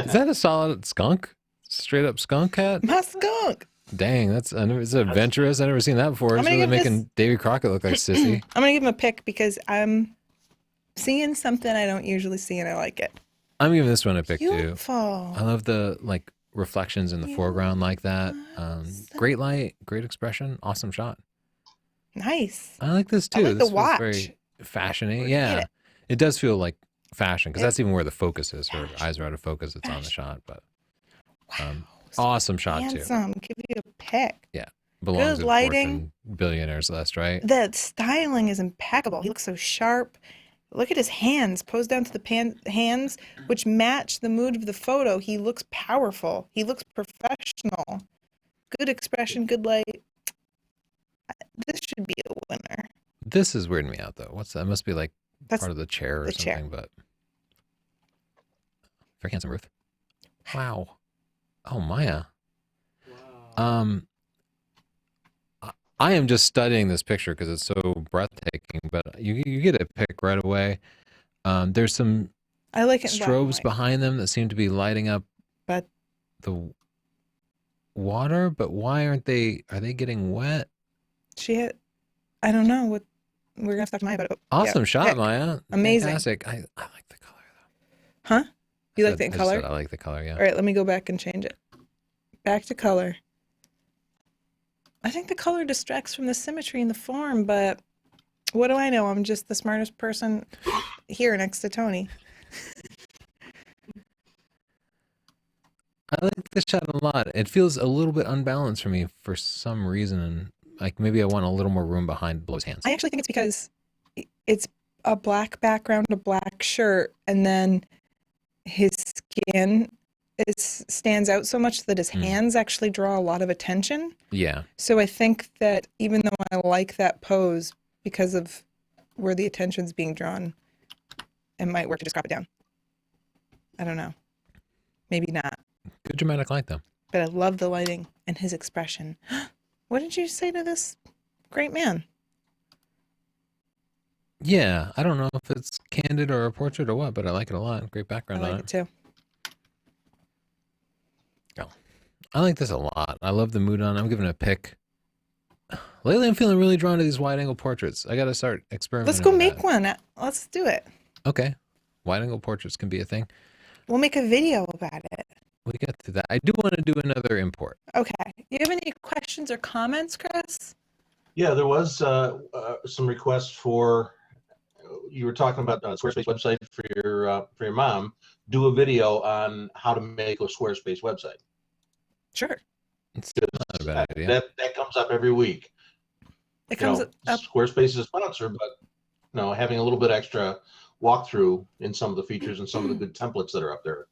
Is that a solid skunk? Straight up skunk cat? My skunk. Dang, it's adventurous. I've never seen that before. I'm It's gonna really give this- making Davy Crockett look like Sissy. I'm going to give him a pick because I'm seeing something I don't usually see and I like it. I'm giving this one a pick too. Beautiful. I love the like reflections in the foreground like that. Great light, great expression, awesome shot. Nice. I like this I too. like the This feels watch. very fashiony. Get Yeah, it. it does feel like fashion because It- that's even where the focus is. Her Fashion. eyes are out of focus. It's on the Fashion. shot, but Wow. awesome shot too. Handsome. Give you a pick. Belongs Good in lighting. Fortune billionaires list, right? The styling is impeccable. He looks so sharp. Look at his hands, posed down to the hands, which match the mood of the photo. He looks powerful. He looks professional. Good expression, good light. This should be a winner. This is weirding me out though. What's that? Must be like That's part of the chair or the chair. something, but very handsome Ruth. Wow. Oh, Maya. I am just studying this picture because it's so breathtaking, but you get a pick right away. There's some I like it in black and strobes white. behind them that seem to be lighting up But the water, but why aren't they? Are they getting wet? she had, I don't know what, we're gonna have to talk to Maya about it. Awesome Yeah, shot, pick. Maya. Amazing. Fantastic. I like the color though. Huh? You I like said- it in I just color? said I like the color. Yeah. All right, let me go back and change it. Back to color. I think the color distracts from the symmetry and the form, but what do I know? I'm just the smartest person here next to Tony. I like this shot a lot. It feels a little bit unbalanced for me for some reason. Like maybe I want a little more room behind below his hands. I actually think it's because it's a black background, a black shirt, and then his skin stands out so much that his hands actually draw a lot of attention. Yeah. So I think that even though I like that pose, because of where the attention's being drawn, it might work to just crop it down. I don't know. Maybe not. Good dramatic light though. But I love the lighting and his expression. What did you say to this great man? Yeah, I don't know if it's candid or a portrait or what, but I like it a lot. Great I background like on it too. I like this a lot. I love the mood on it. I'm giving it a pick. Lately, I'm feeling really drawn to these wide-angle portraits. I got to start experimenting. Let's go with make that. one. Let's do it. Okay. Wide-angle portraits can be a thing. We'll make a video about it. We get to that. I do want to do another import. Okay. You have any questions or comments, Chris? Yeah, there was some requests for. You were talking about the Squarespace website for your mom. Do a video on how to make a Squarespace website. Sure. It's not a bad idea. That comes up every week. It comes up. Squarespace is a sponsor, but having a little bit extra walkthrough in some of the features and some of the good templates that are up there.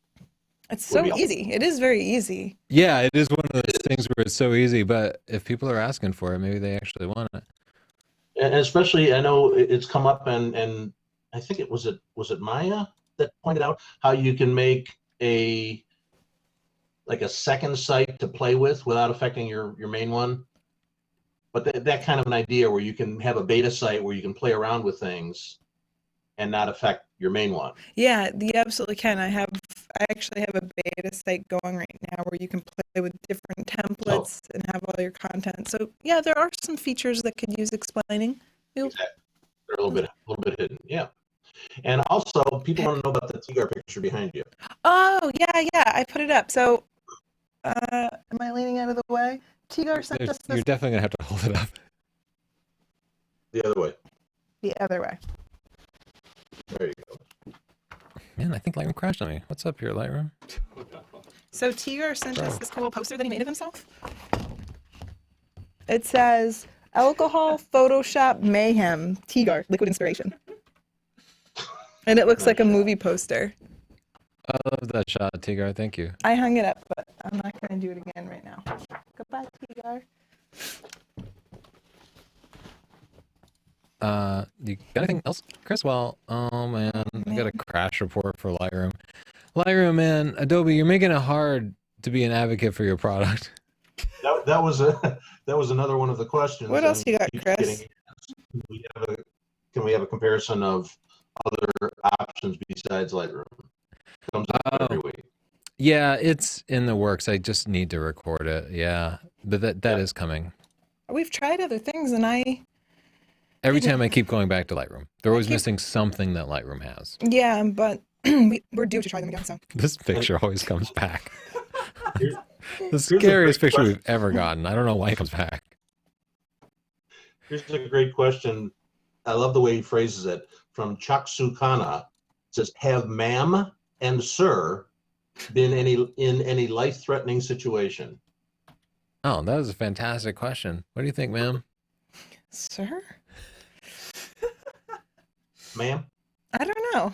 It's so easy. It is very easy. Yeah, it is one of those things where it's so easy, but if people are asking for it, maybe they actually want it. And especially, I know it's come up, and I think it was Maya that pointed out how you can make a second site to play with without affecting your main one. But that kind of an idea where you can have a beta site where you can play around with things and not affect your main one. Yeah, you absolutely can. I actually have a beta site going right now where you can play with different templates and have all your content. So yeah, there are some features that could use explaining. Exactly. They're a little bit hidden. Yeah. And also, people want to know about the Tigar picture behind you. Oh, yeah, I put it up. So, am I leaning out of the way? Tigar sent us You're this definitely going to have to hold it up. The other way. the other way. There you go. Man, I think Lightroom crashed on me. What's up here, Lightroom? So Tigar sent us this cool poster that he made of himself. It says, Alcohol, Photoshop, Mayhem, Tigar, Liquid Inspiration. And it looks like a movie poster. I love that shot, Tigar. Thank you. I hung it up, but I'm not going to do it again right now. Goodbye, Tigar. You got anything else, Chris? Well, oh man, I got a crash report for Lightroom. Lightroom, man, Adobe, you're making it hard to be an advocate for your product. That was another one of the questions. What else and you got, keep Chris? Can we have a comparison of other options besides Lightroom? Comes up every week. Yeah, it's in the works. I just need to record it. Yeah, but that is coming. We've tried other things, and Every time I keep going back to Lightroom, they're always missing something that Lightroom has. yeah, but we're due to try them again. So This picture always comes back. Here's- The a scariest great picture question. we've ever gotten. I don't know why it comes back. Here's a great question. I love the way he phrases it. From Chaksu Kana, it says, "Have ma'am and sir been in any life-threatening situation?" Oh, that was a fantastic question. What do you think, ma'am? sir, Ma'am? I don't know.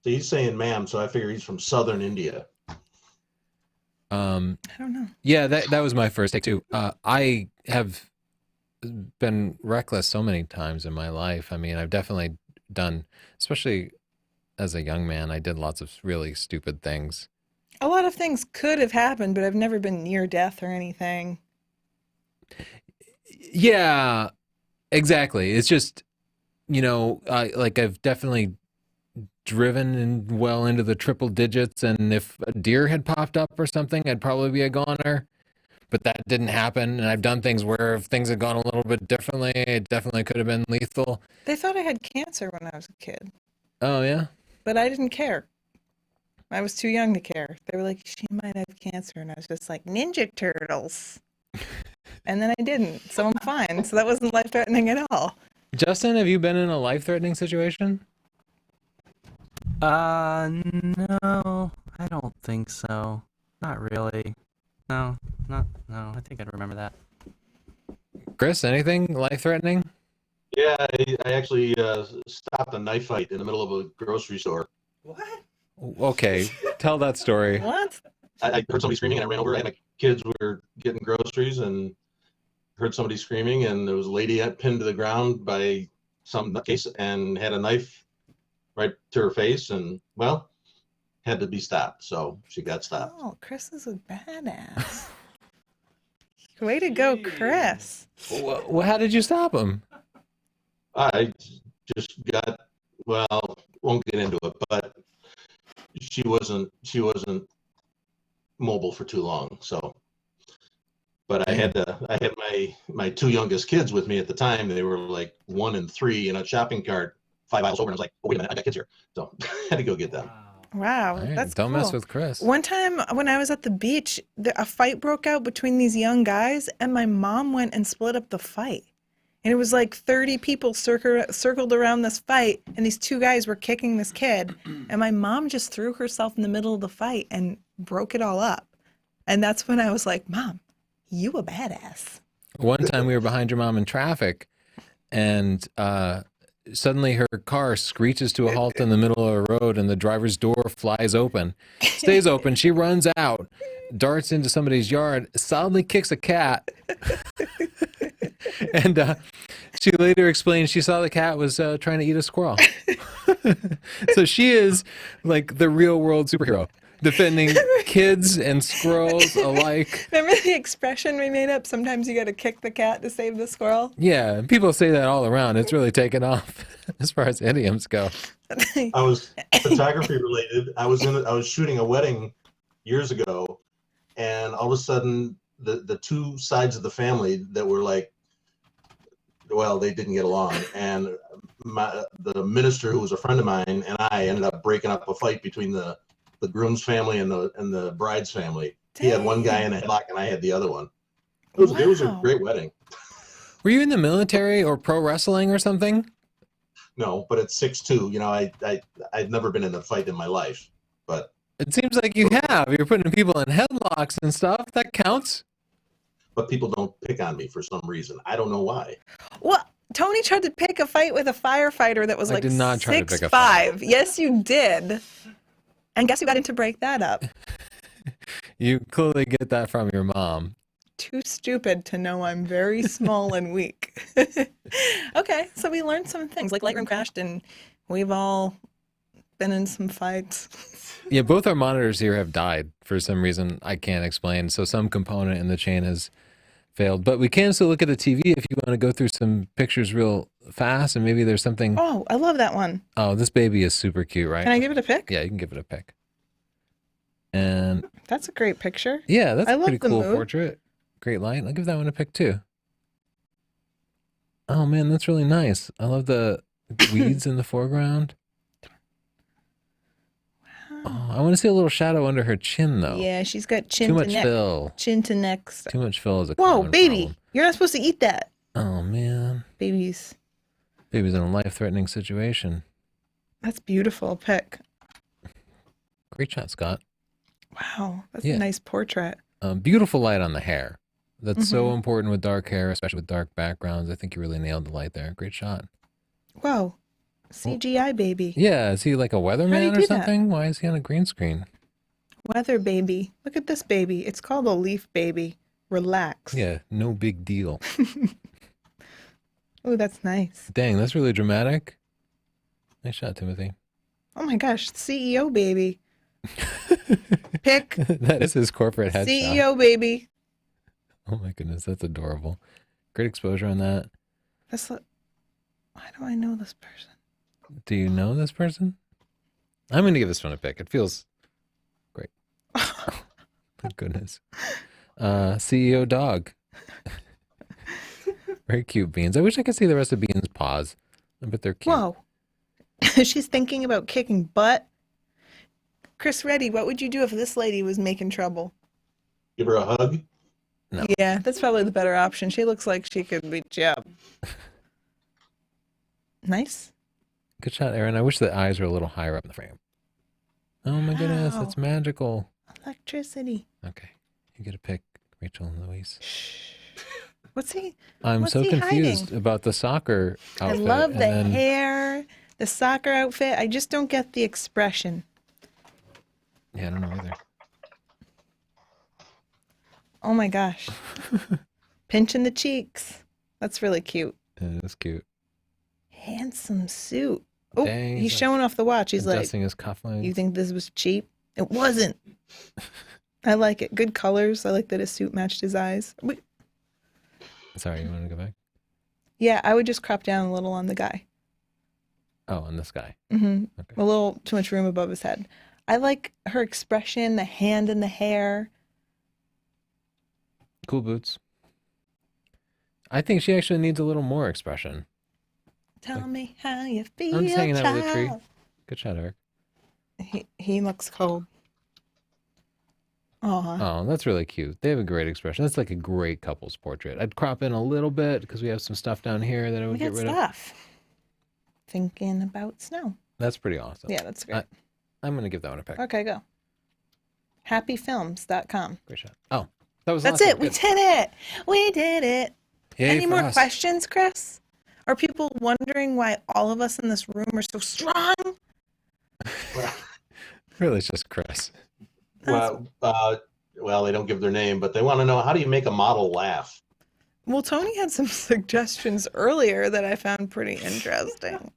So he's saying ma'am, so I figure he's from southern India. I don't know. Yeah, that was my first take too. I have been reckless so many times in my life. I mean, I've definitely done, especially as a young man, I did lots of really stupid things. A lot of things could have happened, but I've never been near death or anything. Yeah, exactly. It's just, I've definitely driven and well into the triple digits, and if a deer had popped up or something, I'd probably be a goner. But that didn't happen, and I've done things where if things had gone a little bit differently, it definitely could have been lethal. They thought I had cancer when I was a kid, Oh yeah. but I didn't care. I was too young to care. They were like, she might have cancer, and I was just like, Ninja Turtles. And then I didn't, so I'm fine. So that wasn't life-threatening at all. Justin, have you been in a life-threatening situation? No, I don't think so. Not really. No. I think I'd remember that. Chris, anything life-threatening? Yeah, I actually stopped a knife fight in the middle of a grocery store. What? Okay, tell that story. What? I heard somebody screaming and I ran over. I had my kids were getting groceries and heard somebody screaming, and there was a lady pinned to the ground by some nutcase and had a knife right to her face, and well, had to be stopped. So she got stopped. Oh, Chris is a badass. Way to go, Chris. Well, how did you stop him? I just got, well, won't get into it, but she wasn't mobile for too long. So, but I had my two youngest kids with me at the time. They were like 1 and 3 in a shopping cart 5 aisles over, and I was like, oh, wait a minute, I got kids here. So had to go get them. Wow, All right, that's don't cool. mess with Chris. One time when I was at the beach, a fight broke out between these young guys, and my mom went and split up the fight. And it was like 30 people circled around this fight, and these two guys were kicking this kid. And my mom just threw herself in the middle of the fight and broke it all up. And that's when I was like, Mom, you a badass. One time we were behind your mom in traffic, and suddenly her car screeches to a halt in the middle of a road, and the driver's door flies open, stays open. She runs out, darts into somebody's yard, solidly kicks a cat. And she later explained she saw the cat was trying to eat a squirrel. So she is like the real world superhero, defending kids and squirrels alike. Remember the expression we made up? Sometimes you got to kick the cat to save the squirrel. Yeah, people say that all around. It's really taken off as far as idioms go. I was photography related. I was shooting a wedding years ago, and all of a sudden the two sides of the family that were like, well, they didn't get along, and the minister, who was a friend of mine, and I ended up breaking up a fight between the groom's family and the bride's family. He had one guy in a headlock and I had the other one. It was a Wow. great wedding. Were you in the military or pro wrestling or something? No, but at 6'2", you know, I'd never been in a fight in my life, but It seems like you have. You're putting people in headlocks and stuff. That counts. people don't pick on me for some reason. I don't know why. Well, Tony tried to pick a fight with a firefighter that was I like did not try to pick a 6'5". Yes, you did. And guess who got in to break that up? You clearly get that from your mom. Too stupid to know I'm very small and weak. Okay, so we learned some things. Like Lightroom crashed, and we've all been in some fights. Yeah, both our monitors here have died for some reason I can't explain. So some component in the chain has failed. But we can still look at the TV if you want to go through some pictures real fast, and maybe there's something. Oh, I love that one. Oh, this baby is super cute, right? Can I give it a pick? Yeah, you can give it a pick. And That's a great picture. yeah, that's I a love pretty the cool mood. portrait. Great light. I'll give that one a pick too. Oh man, that's really nice. I love the weeds in the foreground. Oh, I want to see a little shadow under her chin though. Yeah, she's got chin Too to much neck. fill. Chin to neck stuff. Too much fill is a Whoa, common baby. problem. You're not supposed to eat that. Oh man, Babies. baby's in a life-threatening situation. That's beautiful pick. Great shot, Scott. Wow, that's Yeah. a nice portrait. Beautiful light on the hair. That's so Mhm. important with dark hair, especially with dark backgrounds. I think you really nailed the light there. Great shot. Whoa, CGI baby. Yeah, is he like a do you weatherman or do that? something? Why is he on a green screen? Weather baby. Look at this baby. It's called a leaf baby. Relax. Yeah, no big deal. Oh, that's nice. Dang, that's really dramatic. Nice shot, Timothy. Oh my gosh, CEO baby. Pick That is his corporate headshot. CEO baby. Oh my goodness, that's adorable. Great exposure on that. Why do I know this person? Do you know this person? I'm going to give this one a pick. It feels great. Thank goodness. CEO dog. Very cute, Beans. I wish I could see the rest of Beans' paws. I bet they're cute. Whoa. She's thinking about kicking butt. Chris Reddy, what would you do if this lady was making trouble? Give her a hug. No. Yeah, that's probably the better option. She looks like she could beat you up. Nice. Good shot, Aaron. I wish the eyes were a little higher up in the frame. Oh my goodness, Wow. that's magical. Electricity. Okay, you get a pick, Rachel and Louise. Shh. What's he? I'm What's so he confused hiding? about the soccer I outfit. love and the then- hair, the soccer outfit. I just don't get the expression. Yeah, I don't know either. Oh my gosh. Pinching the cheeks. That's really cute. Yeah, that's cute. Handsome suit. Oh, Dang, he's like showing off the watch. He's like, adjusting his cufflinks. you think this was cheap? It wasn't. I like it. Good colors. I like that his suit matched his eyes. Sorry, you want to go back? Yeah, I would just crop down a little on the guy. Oh, on this guy. Hmm Okay. A little too much room above his head. I like her expression, the hand and the hair. Cool boots. I think she actually needs a little more expression. Tell me how you feel, I'm just hanging out with a tree. child. Good shot, Eric. He looks cold. Aw. Oh, that's really cute. They have a great expression. That's like a great couple's portrait. I'd crop in a little bit because we have some stuff down here that I We would got get rid of. stuff. Thinking about snow. That's pretty awesome. Yeah, that's great. I'm going to give that one a pick. Okay, go. Happyfilms.com. Great shot. Oh, that was the That's last it. one. We Good. did it. We did it. Yay Any for more us. questions, Chris? Are people wondering why all of us in this room are so strong? Really, it's just Chris. Well, they don't give their name, but they want to know, how do you make a model laugh? Well, Tony had some suggestions earlier that I found pretty interesting.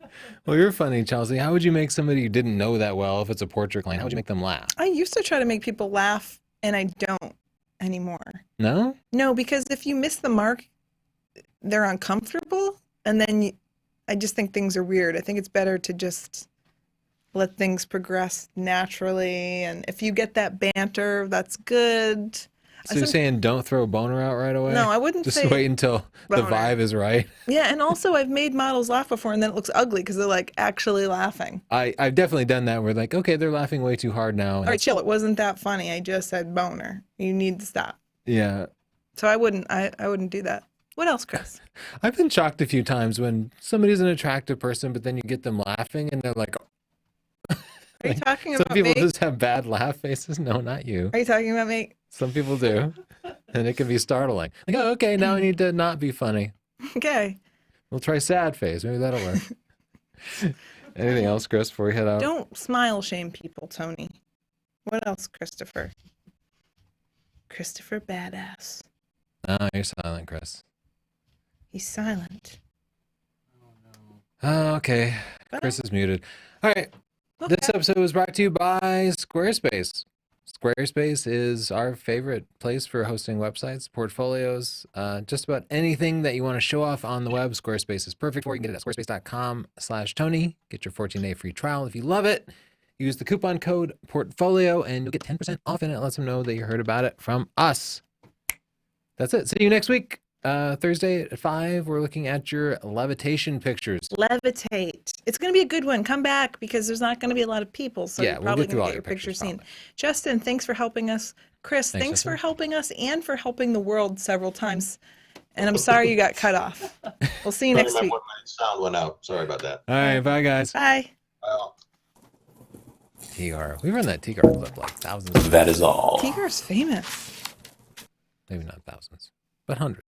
Well, you're funny, Chelsea. How would you make somebody you didn't know that well if it's a portrait client? How would you make them laugh? I used to try to make people laugh, and I don't anymore. No? No, because if you miss the mark, they're uncomfortable, and then I just think things are weird. I think it's better to just let things progress naturally, and if you get that banter, that's good. So you're saying don't throw a boner out right away? No, I wouldn't Just say wait until the boner. vibe is right. Yeah, and also I've made models laugh before, and then it looks ugly because they're like actually laughing. I've definitely done that where like, okay, they're laughing way too hard now. All right, chill. It wasn't that funny. I just said boner. You need to stop. Yeah. So I wouldn't do that. What else, Chris? I've been shocked a few times when somebody's an attractive person, but then you get them laughing and they're like, Are you talking some about people me? just have bad laugh faces. No, not you. Are you talking about me? Some people do. And it can be startling. Like, oh, okay, now I need to not be funny. Okay. We'll try sad face. Maybe that'll work. Anything else, Chris, before we head out? Don't smile shame people, Tony. What else, Christopher? Christopher Badass. Oh, you're silent, Chris. He's silent. Oh, okay. Chris is muted. All right. Okay. This episode was brought to you by Squarespace. Squarespace is our favorite place for hosting websites, portfolios, just about anything that you want to show off on the web. Squarespace is perfect for. You can get it at squarespace.com/Tony. Get your 14-day free trial. If you love it, use the coupon code portfolio and you'll get 10% off, and it lets them know that you heard about it from us. That's it. See you next week. Thursday at 5, we're looking at your levitation pictures. Levitate. It's going to be a good one. Come back because there's not going to be a lot of people. So Yeah, you're we'll probably get through going all to get your your picture pictures, seen. probably. Justin, thanks for helping us. Chris, thanks for Justin. helping us and for helping the world several times. And I'm sorry you got cut off. We'll see you Sorry, next my week. sound went out. Sorry about that. All right, bye, guys. Bye. Well, TR. We run that TR clip like thousands. That is all. Tiger's famous. Maybe not thousands, but hundreds.